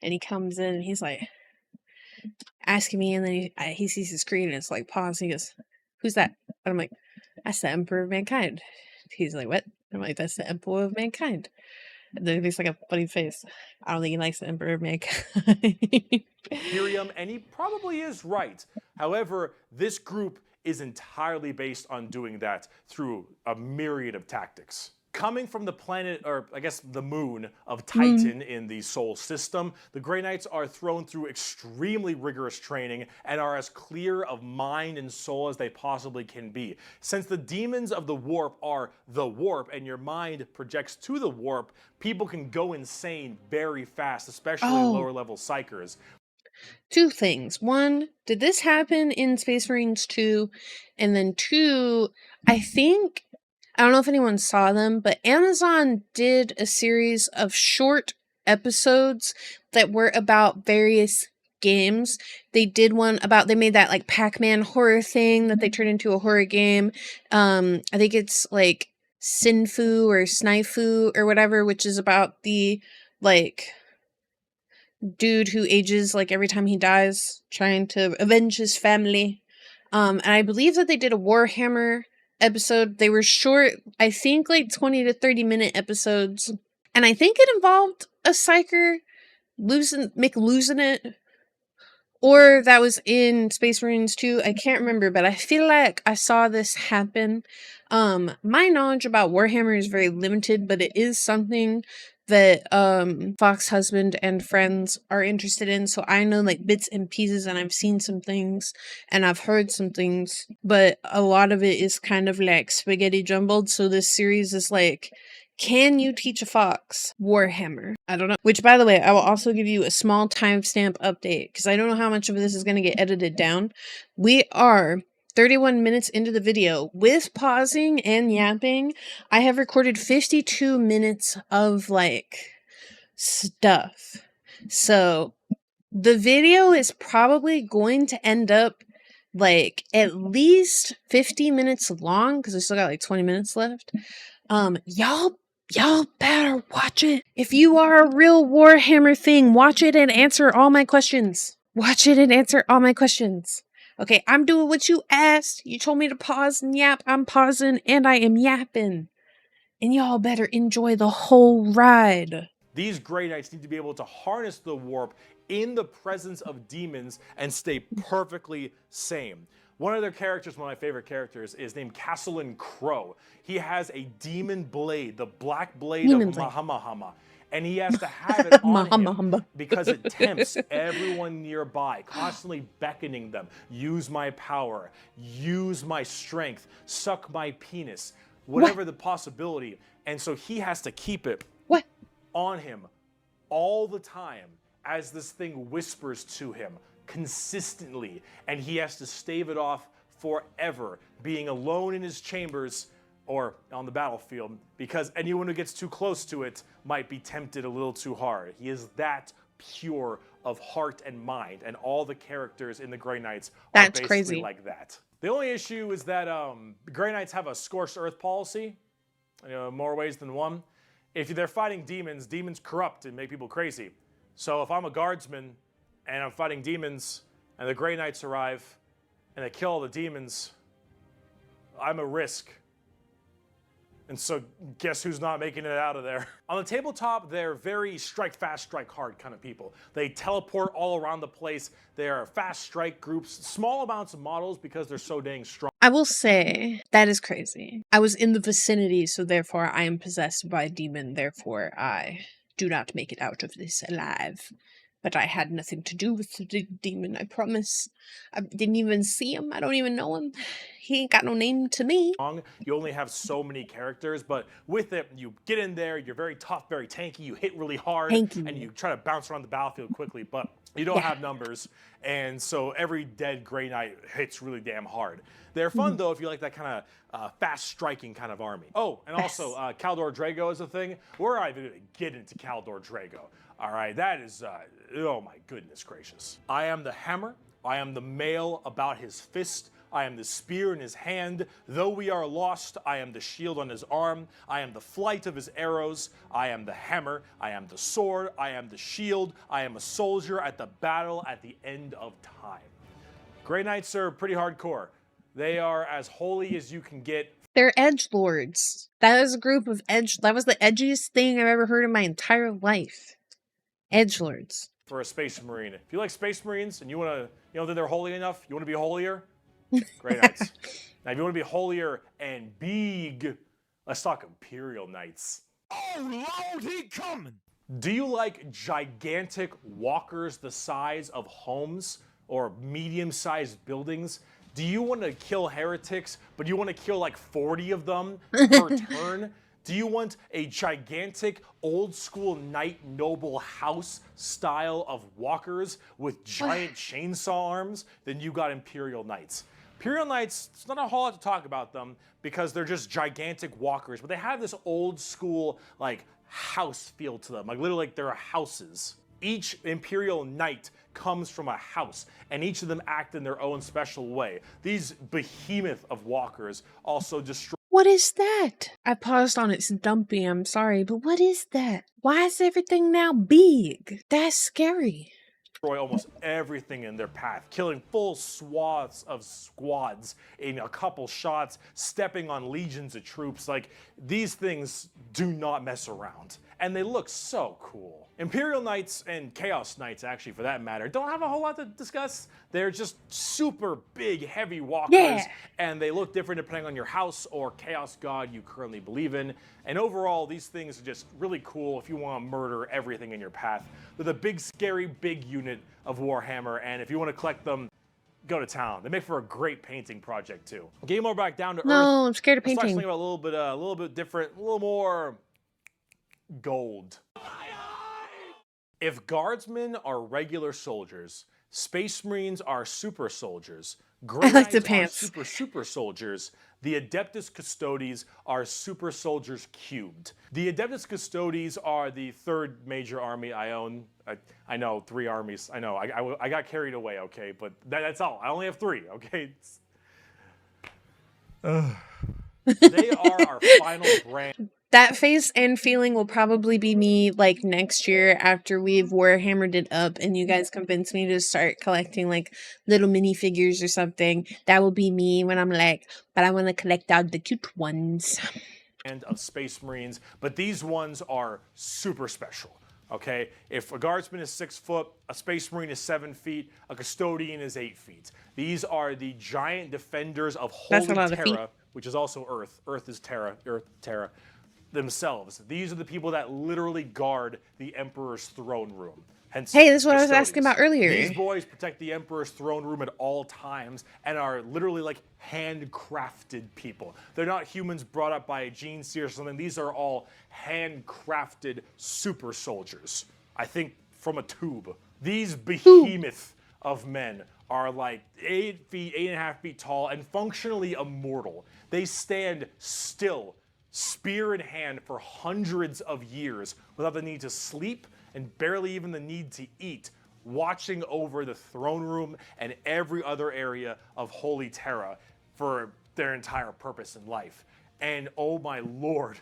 and he comes in and he's like asking me, and then he sees the screen and it's like pause. And he goes, "Who's that?" And I'm like, "That's the Emperor of Mankind." He's like, "What?" I'm like, "That's the Emperor of Mankind." And then he makes like a funny face. I don't think he likes the Emperor of Mankind. Imperium, and he probably is right. However, this group is entirely based on doing that through a myriad of tactics. Coming from the planet, or I guess the moon of Titan in the Sol system, the Grey Knights are thrown through extremely rigorous training and are as clear of mind and soul as they possibly can be. Since the demons of the warp are the warp and your mind projects to the warp, people can go insane very fast, especially lower level psychers. 2 things. 1, did this happen in Space Marines 2? And then 2, I think, I don't know if anyone saw them, but Amazon did a series of short episodes that were about various games. They did one about, they made that like Pac-Man horror thing that they turned into a horror game. I think it's like Sinfu or Snifu or whatever, which is about the like dude who ages like every time he dies, trying to avenge his family. And I believe that they did a Warhammer episode. They were short, I think like 20 to 30 minute episodes. And I think it involved a psyker losing it. Or that was in Space Marines 2. I can't remember, but I feel like I saw this happen. My knowledge about Warhammer is very limited, but it is something that Fox husband and friends are interested in. So I know like bits and pieces, and I've seen some things and I've heard some things, but a lot of it is kind of like spaghetti jumbled. So this series is like, can you teach a fox Warhammer? I don't know. Which, by the way, I will also give you a small timestamp update because I don't know how much of this is going to get edited down. We are 31 minutes into the video with pausing and yapping. I have recorded 52 minutes of like stuff. So the video is probably going to end up like at least 50 minutes long because I still got like 20 minutes left. Y'all better watch it. If you are a real Warhammer thing, watch it and answer all my questions. Watch it and answer all my questions. Okay, I'm doing what you asked. You told me to pause and yap. I'm pausing and I am yapping. And y'all better enjoy the whole ride. These Grey Knights need to be able to harness the warp in the presence of demons and stay perfectly sane. One of their characters, one of my favorite characters, is named Castellan Crow. He has a demon blade, the black blade of Mahamahama. And he has to have it on him because it tempts everyone nearby, constantly beckoning them. Use my power, use my strength, suck my penis, whatever the possibility. And so he has to keep it on him all the time as this thing whispers to him consistently, and he has to stave it off forever, being alone in his chambers or on the battlefield, because anyone who gets too close to it might be tempted a little too hard. He is that pure of heart and mind, and all the characters in the Grey Knights are basically like that. The only issue is that the Grey Knights have a scorched earth policy, more ways than one. If they're fighting demons, demons corrupt and make people crazy. So if I'm a guardsman and I'm fighting demons, and the Grey Knights arrive, and they kill all the demons, I'm a risk. And so guess who's not making it out of there? On the tabletop, they're very strike fast, strike hard kind of people. They teleport all around the place. They are fast strike groups, small amounts of models because they're so dang strong. I will say, that is crazy. I was in the vicinity, so therefore I am possessed by a demon, therefore I do not make it out of this alive. But I had nothing to do with the demon, I promise. I didn't even see him. I don't even know him. He ain't got no name to me. You only have so many characters, but with it, you get in there, you're very tough, very tanky, you hit really hard, and you try to bounce around the battlefield quickly, but you don't have numbers, and so every dead Grey Knight hits really damn hard. They're fun, though, if you like that kind of fast-striking kind of army. Oh, and also, Caldor Drago is a thing. We're not even going to get into Caldor Drago. All right, that is, oh my goodness gracious. I am the hammer. I am the mail about his fist. I am the spear in his hand. Though we are lost, I am the shield on his arm. I am the flight of his arrows. I am the hammer. I am the sword. I am the shield. I am a soldier at the battle at the end of time. Grey Knights are pretty hardcore. They are as holy as you can get. They're edgelords. That is a group of that was the edgiest thing I've ever heard in my entire life. Edgelords. For a Space Marine. If you like Space Marines and you want to, that they're holy enough, you want to be holier, Grey Knights. Now, if you want to be holier and big, let's talk Imperial Knights. Oh, Lord, he coming! Do you like gigantic walkers the size of homes or medium-sized buildings? Do you want to kill heretics, but you want to kill like 40 of them per turn? Do you want a gigantic, old-school knight noble house style of walkers with giant chainsaw arms? Then you got Imperial Knights. Imperial Knights, it's not a whole lot to talk about them because they're just gigantic walkers, but they have this old-school, like, house feel to them. Like, literally, like, they're houses. Each Imperial Knight comes from a house, and each of them act in their own special way. These behemoth of walkers also destroy. What is that? I paused on its dumpy, I'm sorry, but what is that? Why is everything now big? That's scary. destroy almost everything in their path, killing full swaths of squads in a couple shots, stepping on legions of troops. Like, these things do not mess around. And they look so cool. Imperial Knights and Chaos Knights, actually, for that matter, don't have a whole lot to discuss. They're just super big, heavy walkers, and they look different depending on your house or chaos god you currently believe in. And overall, these things are just really cool if you want to murder everything in your path. They're the big, scary, big unit of Warhammer, and if you want to collect them, go to town. They make for a great painting project, too. Getting more back down to Earth. No, I'm scared of Let's talk painting. something about a little bit different, a little more gold. If guardsmen are regular soldiers, space marines are super soldiers, Grey like the Knights are pants. super soldiers, the Adeptus Custodes are super soldiers cubed. The Adeptus Custodes are the third major army I own. I know, 3 armies. I know, I got carried away, okay, but that's all. I only have 3, okay? They are our final brand. That face and feeling will probably be me like next year after we've Warhammered it up and you guys convince me to start collecting like little minifigures or something. That will be me when I'm like, but I want to collect out the cute ones. And of Space Marines, but these ones are super special. Okay, if a guardsman is 6 foot, a Space Marine is 7 feet, a custodian is 8 feet. These are the giant defenders of Holy Terra, which is also Earth. Earth is Terra. Earth, Terra. Themselves. These are the people that literally guard the Emperor's throne room. Hence, hey, this is what I was asking about earlier. These boys protect the Emperor's throne room at all times and are literally like handcrafted people. They're not humans brought up by a gene seer or something. These are all handcrafted super soldiers. I think from a tube. These behemoth of men are like 8 feet, 8.5 feet tall and functionally immortal. They stand still, spear in hand, for hundreds of years without the need to sleep and barely even the need to eat, watching over the throne room and every other area of Holy Terra for their entire purpose in life. And oh my lord,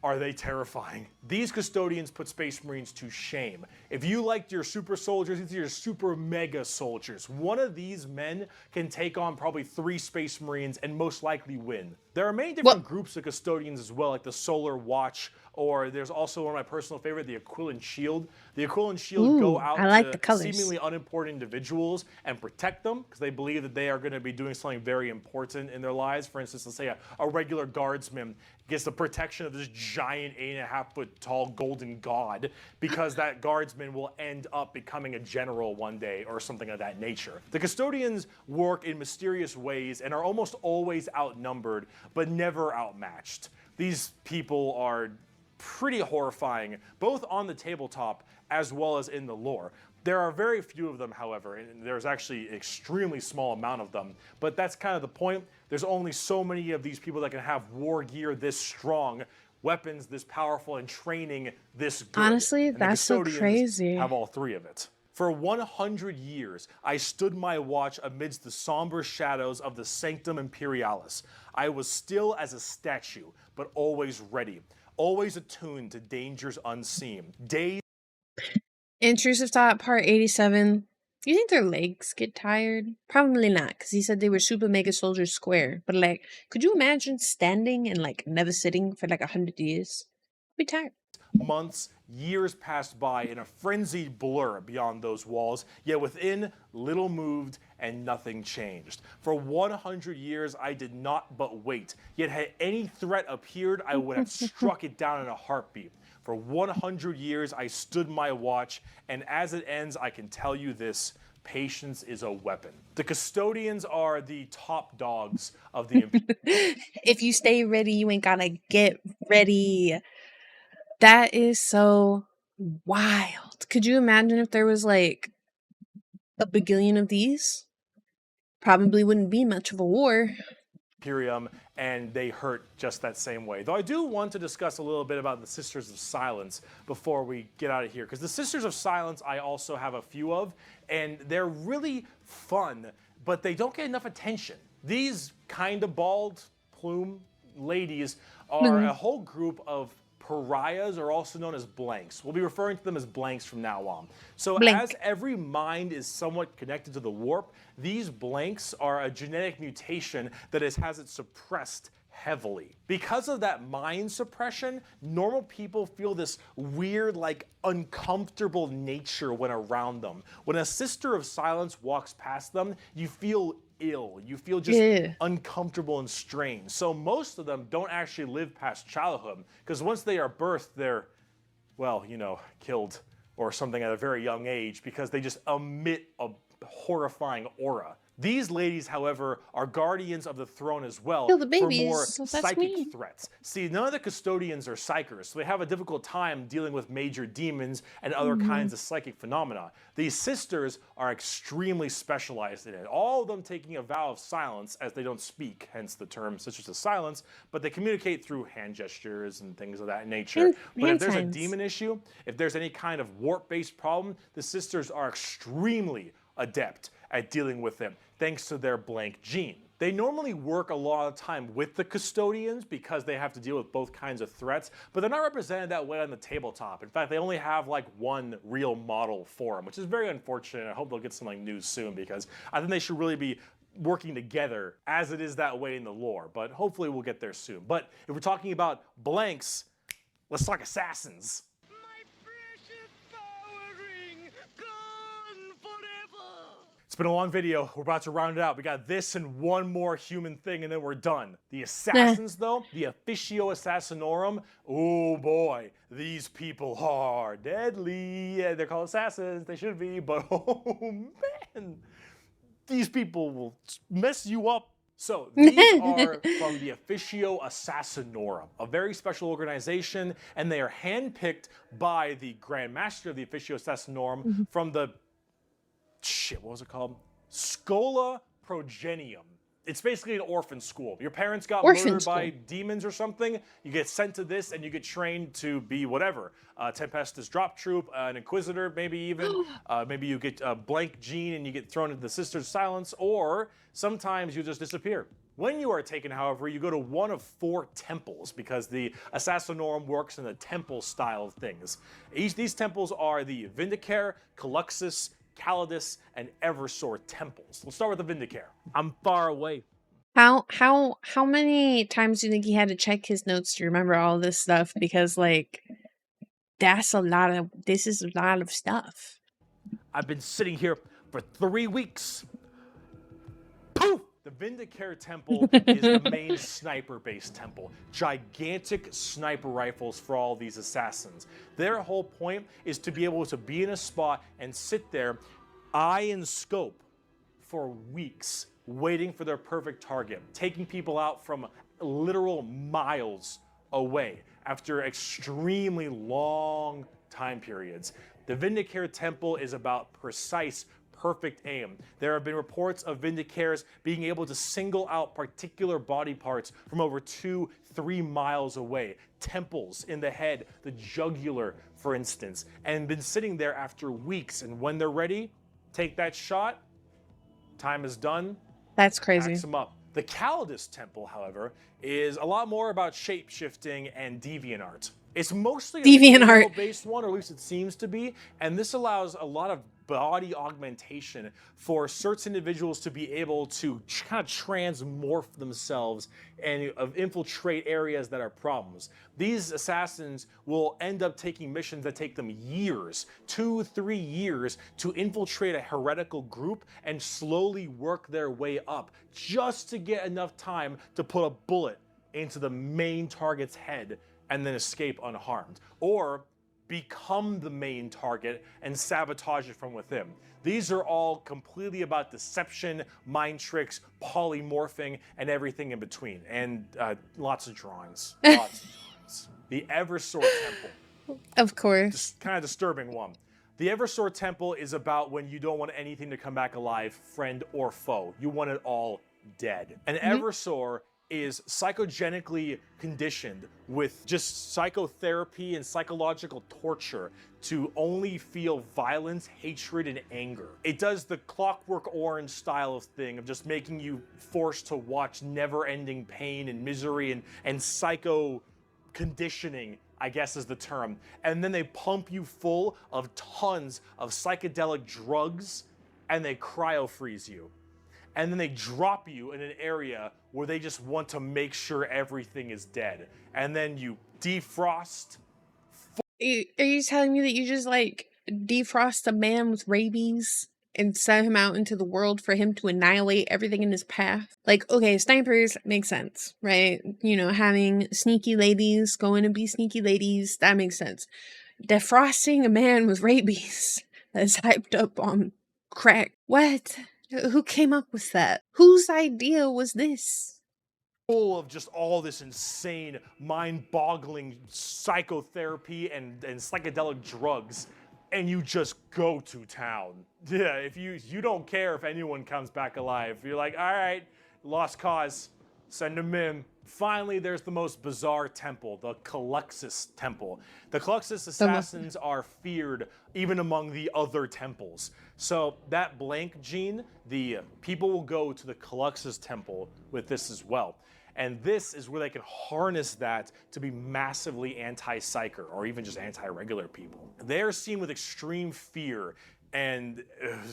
are they terrifying. These custodians put Space Marines to shame. If you liked your super soldiers, these are your super mega soldiers. One of these men can take on probably 3 Space Marines and most likely win. There are many different groups of custodians as well, like the Solar Watch, or there's also one of my personal favorite, the Aquilan Shield. The Aquilan Shield go out to seemingly unimportant individuals and protect them because they believe that they are going to be doing something very important in their lives. For instance, let's say a regular guardsman gets the protection of this giant 8.5 foot tall golden god because that guardsman will end up becoming a general one day or something of that nature. The custodians work in mysterious ways and are almost always outnumbered, but never outmatched. These people are pretty horrifying, both on the tabletop as well as in the lore. There are very few of them, however, and there's actually an extremely small amount of them, but that's kind of the point. There's only so many of these people that can have war gear this strong, weapons this powerful, and training this good. Honestly, and that's so crazy. Have all 3 of it. For 100 years, I stood my watch amidst the somber shadows of the Sanctum Imperialis. I was still as a statue, but always ready, always attuned to dangers unseen. Intrusive thought, part 87. Do you think their legs get tired? Probably not, because he said they were super mega soldiers square. But like, could you imagine standing and like never sitting for like 100 years? Be tired. Months, years passed by in a frenzied blur beyond those walls, yet within, little moved and nothing changed. For 100 years, I did not but wait, yet had any threat appeared, I would have struck it down in a heartbeat. For 100 years, I stood my watch, and as it ends, I can tell you this: patience is a weapon. The custodians are the top dogs of the If you stay ready, you ain't gotta get ready. That is so wild. Could you imagine if there was like a bagillion of these? Probably wouldn't be much of a war. Imperium, and they hurt just that same way. Though I do want to discuss a little bit about the Sisters of Silence before we get out of here, because the Sisters of Silence I also have a few of, and they're really fun, but they don't get enough attention. These kind of bald plume ladies are a whole group of pariahs are also known as blanks. We'll be referring to them as blanks from now on. So Blank. as every mind is somewhat connected to the warp, these blanks are a genetic mutation that has it suppressed heavily. Because of that mind suppression, normal people feel this weird, like, uncomfortable nature when around them. When a Sister of Silence walks past them, you feel ill. You feel just uncomfortable and strange. So most of them don't actually live past childhood, because once they are birthed, they're, well, you know, killed or something at a very young age, because they just emit a horrifying aura. These ladies, however, are guardians of the throne as well Kill the for babies. more That's psychic me. threats. See, none of the custodians are psychers, so they have a difficult time dealing with major demons and other kinds of psychic phenomena. These sisters are extremely specialized in it, all of them taking a vow of silence as they don't speak, hence the term Sisters of Silence, but they communicate through hand gestures and things of that nature. But if there's a demon issue, if there's any kind of warp-based problem, the sisters are extremely adept at dealing with them, thanks to their blank gene. They normally work a lot of time with the custodians because they have to deal with both kinds of threats, but they're not represented that way on the tabletop. In fact, they only have like one real model for them, which is very unfortunate. I hope they'll get something new soon, because I think they should really be working together as it is that way in the lore, but hopefully we'll get there soon. But if we're talking about blanks, let's talk assassins. It's been a long video. We're about to round it out. We got this and one more human thing, and then we're done. The assassins, though, the Officio Assassinorum, oh boy, these people are deadly. Yeah, they're called assassins. They should be, but oh man, these people will mess you up. So these are from the Officio Assassinorum, a very special organization, and they are handpicked by the Grand Master of the Officio Assassinorum from the what was it called? Schola Progenium. It's basically an orphan school. Your parents got murdered by demons or something. You get sent to this and you get trained to be whatever. Tempestus Drop Troop, an Inquisitor maybe even. Maybe you get a blank gene and you get thrown into the Sisters of Silence, or sometimes you just disappear. When you are taken, however, you go to one of 4 temples, because the Assassinorum works in the temple style of things. These temples are the Vindicare, Caluxus, Calidus, and Eversor temples. Let's start with the Vindicare. I'm far away. How many times do you think he had to check his notes to remember all this stuff? Because like, this is a lot of stuff. I've been sitting here for 3 weeks. Poof! The Vindicare temple is the main sniper-based temple. Gigantic sniper rifles for all these assassins. Their whole point is to be able to be in a spot and sit there, eye and scope, for weeks, waiting for their perfect target, taking people out from literal miles away after extremely long time periods. The Vindicare temple is about precise, perfect aim. There have been reports of Vindicares being able to single out particular body parts from over 2-3 miles away. Temples in the head, the jugular, for instance, and been sitting there after weeks. And when they're ready, take that shot. Time is done. That's crazy. Packs them up. The Calidus temple, however, is a lot more about shape-shifting and deviant art. It's mostly a deviant-based one, or at least it seems to be, and this allows a lot of body augmentation for certain individuals to be able to kind of transmorph themselves and infiltrate areas that are problems. These assassins will end up taking missions that take them years, 2-3 years, to infiltrate a heretical group and slowly work their way up, just to get enough time to put a bullet into the main target's head and then escape unharmed, or become the main target and sabotage it from within. These are all completely about deception, mind tricks, polymorphing, and everything in between. And lots of drawings. Lots of drawings. The Eversor Temple. Of course. Just kind of disturbing one. The Eversor Temple is about when you don't want anything to come back alive, friend or foe. You want it all dead. And Eversor is psychogenically conditioned with just psychotherapy and psychological torture to only feel violence, hatred, and anger. It does the Clockwork Orange style of thing of just making you forced to watch never-ending pain and misery and psycho conditioning I guess is the term. And then they pump you full of tons of psychedelic drugs and they cryo-freeze you. And then they drop you in an area where they just want to make sure everything is dead. And then you defrost. Are you telling me that you just like defrost a man with rabies and send him out into the world for him to annihilate everything in his path? Like, okay, snipers make sense, right? You know, having sneaky ladies going to be sneaky ladies, that makes sense. Defrosting a man with rabies that's hyped up on crack. What? Who came up with that? Whose idea was this? Full of just all this insane, mind-boggling psychotherapy and psychedelic drugs, and you just go to town. Yeah, if you don't care if anyone comes back alive. You're like, all right, lost cause, send them in. Finally, there's the most bizarre temple, the Caluxus Temple. The Caluxus assassins are feared even among the other temples. So that blank gene, the people will go to the Caluxus Temple with this as well. And this is where they can harness that to be massively anti-psyker or even just anti-regular people. They are seen with extreme fear and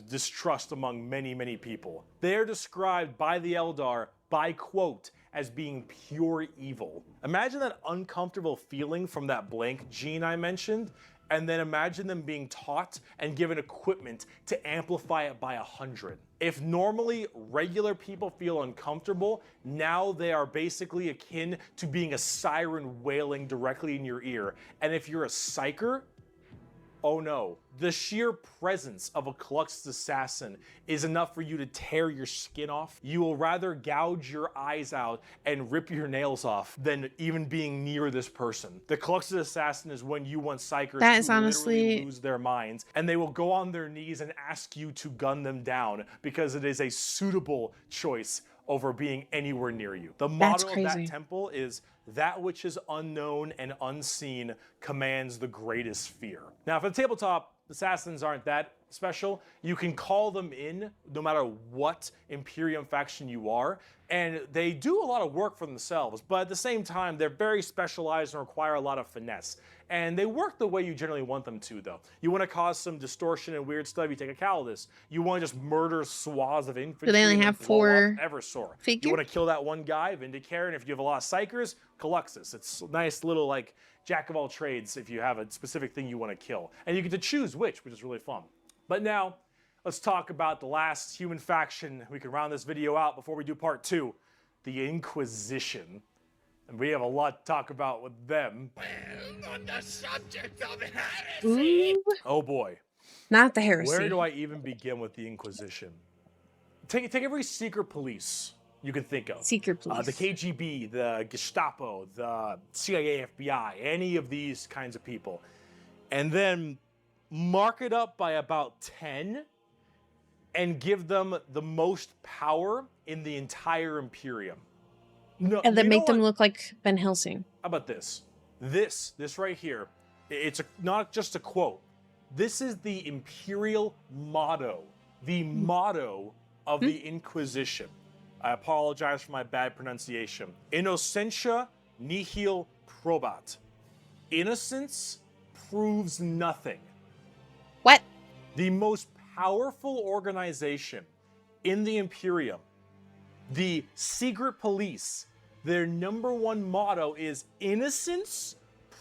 distrust among many, many people. They are described by the Eldar by quote as being pure evil. Imagine that uncomfortable feeling from that blank gene I mentioned, and then imagine them being taught and given equipment to amplify it by 100. If normally regular people feel uncomfortable, now they are basically akin to being a siren wailing directly in your ear. And if you're a psyker, oh no. The sheer presence of a Caluxus assassin is enough for you to tear your skin off. You will rather gouge your eyes out and rip your nails off than even being near this person. The Caluxus assassin is when you want psychers to literally lose their minds, and they will go on their knees and ask you to gun them down because it is a suitable choice over being anywhere near you. The motto of that temple is, "That which is unknown and unseen commands the greatest fear." Now, for the tabletop, assassins aren't that special. You can call them in no matter what Imperium faction you are, and they do a lot of work for themselves, but at the same time, they're very specialized and require a lot of finesse. And they work the way you generally want them to, though. You want to cause some distortion and weird stuff, you take a Calidus. You want to just murder swaths of infantry. Do they only have 4 Eversor. figures? You want to kill that one guy, Vindicare, and if you have a lot of psychers, Caluxus. It's a nice little, like, jack of all trades if you have a specific thing you want to kill. And you get to choose which is really fun. But now, let's talk about the last human faction. We can round this video out before we do part 2, the Inquisition. And we have a lot to talk about with them. On the subject of heresy. Ooh. Oh boy. Not the heresy. Where do I even begin with the Inquisition? Take every secret police you can think of. Secret police. The KGB, the Gestapo, the CIA, FBI, any of these kinds of people. And then mark it up by about 10 and give them the most power in the entire Imperium. No, and then make them look like Van Helsing. How about this? This right here, it's not just a quote. This is the Imperial motto, the motto of the Inquisition. I apologize for my bad pronunciation. Innocentia nihil probat. Innocence proves nothing. What? The most powerful organization in the Imperium, the secret police, their #1 motto is innocence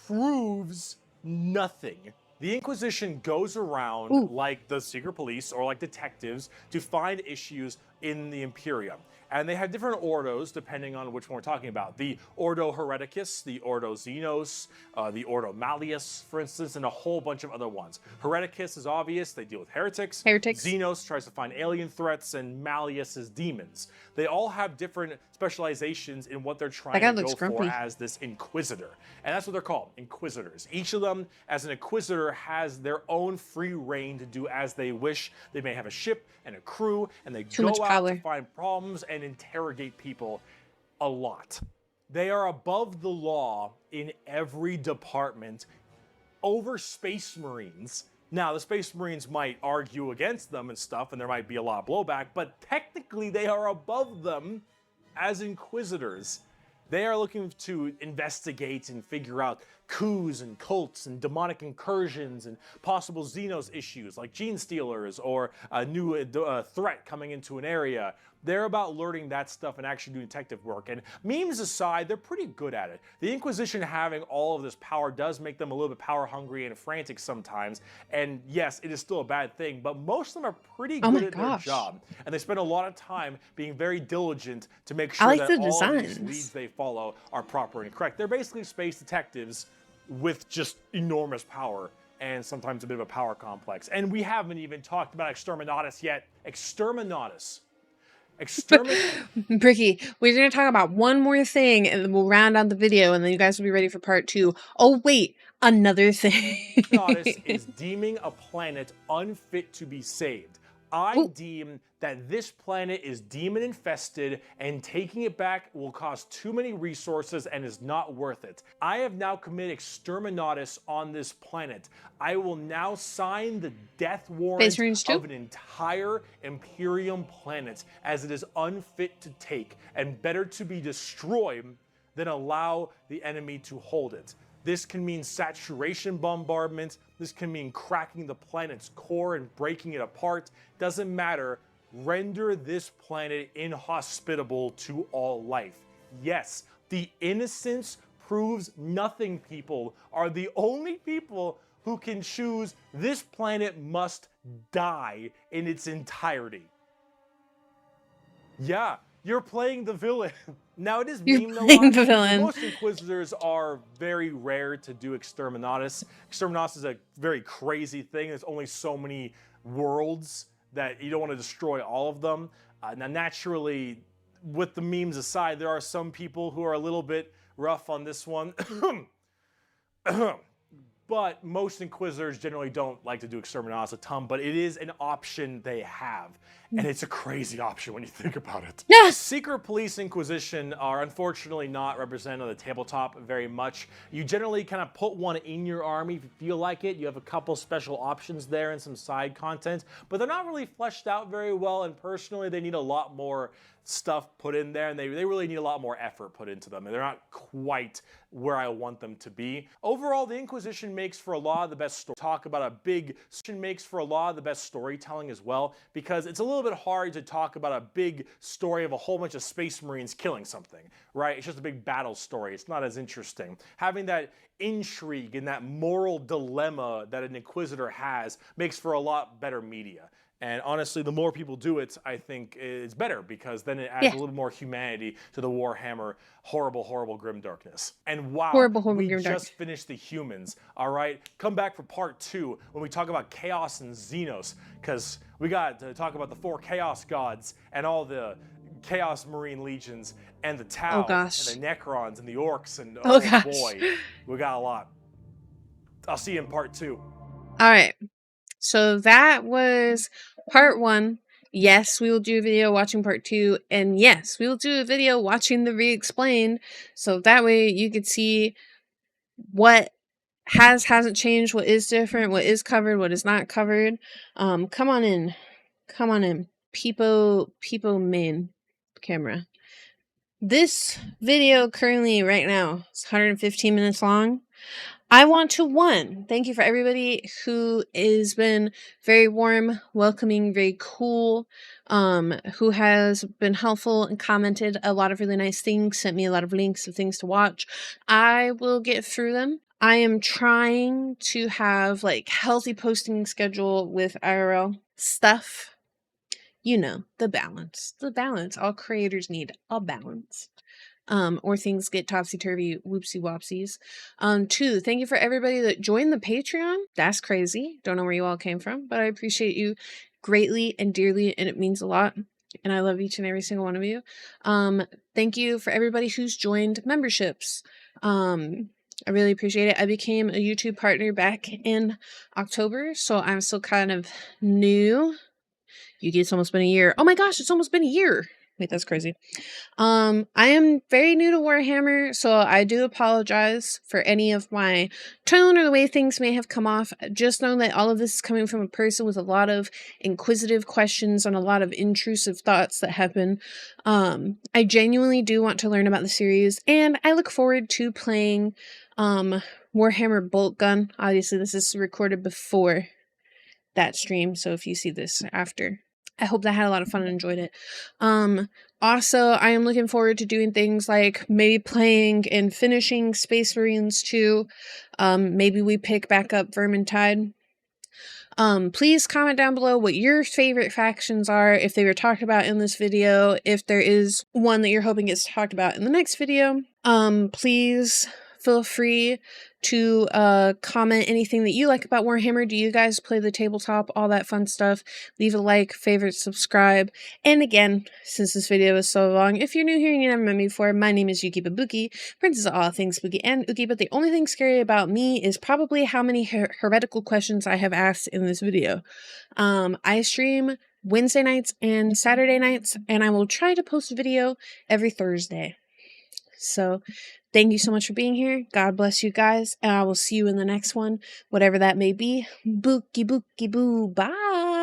proves nothing. The Inquisition goes around like the secret police or like detectives to find issues in the Imperium. And they have different ordos depending on which one we're talking about. The Ordo Hereticus, the Ordo Xenos, the Ordo Malleus, for instance, and a whole bunch of other ones. Hereticus is obvious, they deal with heretics. Xenos tries to find alien threats, and Malleus is demons. They all have different specializations in what they're trying to go for as this Inquisitor. And that's what they're called, Inquisitors. Each of them, as an Inquisitor, has their own free reign to do as they wish. They may have a ship and a crew, and they go out to find problems and interrogate people a lot. They are above the law in every department over Space Marines. Now, the Space Marines might argue against them and stuff, and there might be a lot of blowback, but technically they are above them as Inquisitors. They are looking to investigate and figure out coups and cults and demonic incursions and possible Xenos issues like gene stealers or a new threat coming into an area. They're about learning that stuff and actually doing detective work. And memes aside, they're pretty good at it. The Inquisition having all of this power does make them a little bit power hungry and frantic sometimes. And yes, it is still a bad thing, but most of them are pretty good at their job. And they spend a lot of time being very diligent to make sure that all of these leads they follow are proper and correct. They're basically space detectives with just enormous power and sometimes a bit of a power complex. And we haven't even talked about Exterminatus yet. Exterminatus. Bricky, we're going to talk about one more thing and then we'll round out the video and then you guys will be ready for part 2. Oh wait, another thing. Exterminatus is deeming a planet unfit to be saved. I deem that this planet is demon infested and taking it back will cost too many resources and is not worth it. I have now committed Exterminatus on this planet. I will now sign the death warrant of an entire Imperium planet as it is unfit to take and better to be destroyed than allow the enemy to hold it. This can mean saturation bombardment. This can mean cracking the planet's core and breaking it apart. Doesn't matter. Render this planet inhospitable to all life. Yes, the innocence proves nothing people are the only people who can choose this planet must die in its entirety. Yeah, you're playing the villain. Now it is memed a lot. Most Inquisitors are very rare to do Exterminatus. Exterminatus is a very crazy thing. There's only so many worlds that you don't want to destroy all of them. Now naturally, with the memes aside, there are some people who are a little bit rough on this one. But most Inquisitors generally don't like to do Exterminatus a ton, but it is an option they have. And it's a crazy option when you think about it. Yes! Secret Police Inquisition are unfortunately not represented on the tabletop very much. You generally kind of put one in your army if you feel like it. You have a couple special options there and some side content, but they're not really fleshed out very well, and personally they need a lot more stuff put in there, and they really need a lot more effort put into them, and they're not quite where I want them to be. Overall, the Inquisition makes for a lot of the best storytelling as well, because it's a little bit hard to talk about a big story of a whole bunch of Space Marines killing something, right? It's just a big battle story. It's not as interesting. Having that intrigue and that moral dilemma that an Inquisitor has makes for a lot better media. And honestly, the more people do it, I think it's better, because then it adds a little more humanity to the Warhammer horrible, horrible grimdarkness. And wow, we just finished the humans, all right? Come back for part 2 when we talk about Chaos and Xenos, because we got to talk about the 4 Chaos Gods and all the Chaos Marine Legions and the Tau and the Necrons and the Orcs, and oh boy, we got a lot. I'll see you in part 2. All right. So that was part 1. Yes, we will do a video watching part 2. And yes, we will do a video watching the re-explained. So that way you could see what hasn't changed, what is different, what is covered, what is not covered. Come on in. Come on in. People main camera. This video currently right now is 115 minutes long. I want to thank you for everybody who has been very warm, welcoming, very cool, who has been helpful and commented a lot of really nice things, sent me a lot of links of things to watch. I will get through them. I am trying to have like healthy posting schedule with IRL stuff. You know, the balance. All creators need a balance. Or things get topsy-turvy, whoopsie-wopsies. 2, thank you for everybody that joined the Patreon. That's crazy. Don't know where you all came from, but I appreciate you greatly and dearly, and it means a lot. And I love each and every single one of you. Thank you for everybody who's joined memberships. I really appreciate it. I became a YouTube partner back in October, so I'm still kind of new. Yuki, it's almost been a year. Oh my gosh, it's almost been a year. Wait, that's crazy. I am very new to Warhammer, so I do apologize for any of my tone or the way things may have come off. Just know that all of this is coming from a person with a lot of inquisitive questions and a lot of intrusive thoughts that happen. I genuinely do want to learn about the series, and I look forward to playing Warhammer bolt gun. Obviously, this is recorded before that stream, so if you see this after, I hope that had a lot of fun and enjoyed it. Also, I am looking forward to doing things like maybe playing and finishing Space Marines 2. Maybe we pick back up Vermintide. Please comment down below what your favorite factions are, if they were talked about in this video, if there is one that you're hoping gets talked about in the next video. Please feel free to comment anything that you like about Warhammer. Do you guys play the tabletop? All that fun stuff. Leave a like, favorite, subscribe. And again, since this video is so long, if you're new here and you never met me before, my name is Yuki Babuki, princess of all things spooky and ooky, but the only thing scary about me is probably how many heretical questions I have asked in this video. I stream Wednesday nights and Saturday nights, and I will try to post a video every Thursday. So thank you so much for being here. God bless you guys, and I will see you in the next one, whatever that may be. Bookie bookie boo. Bye.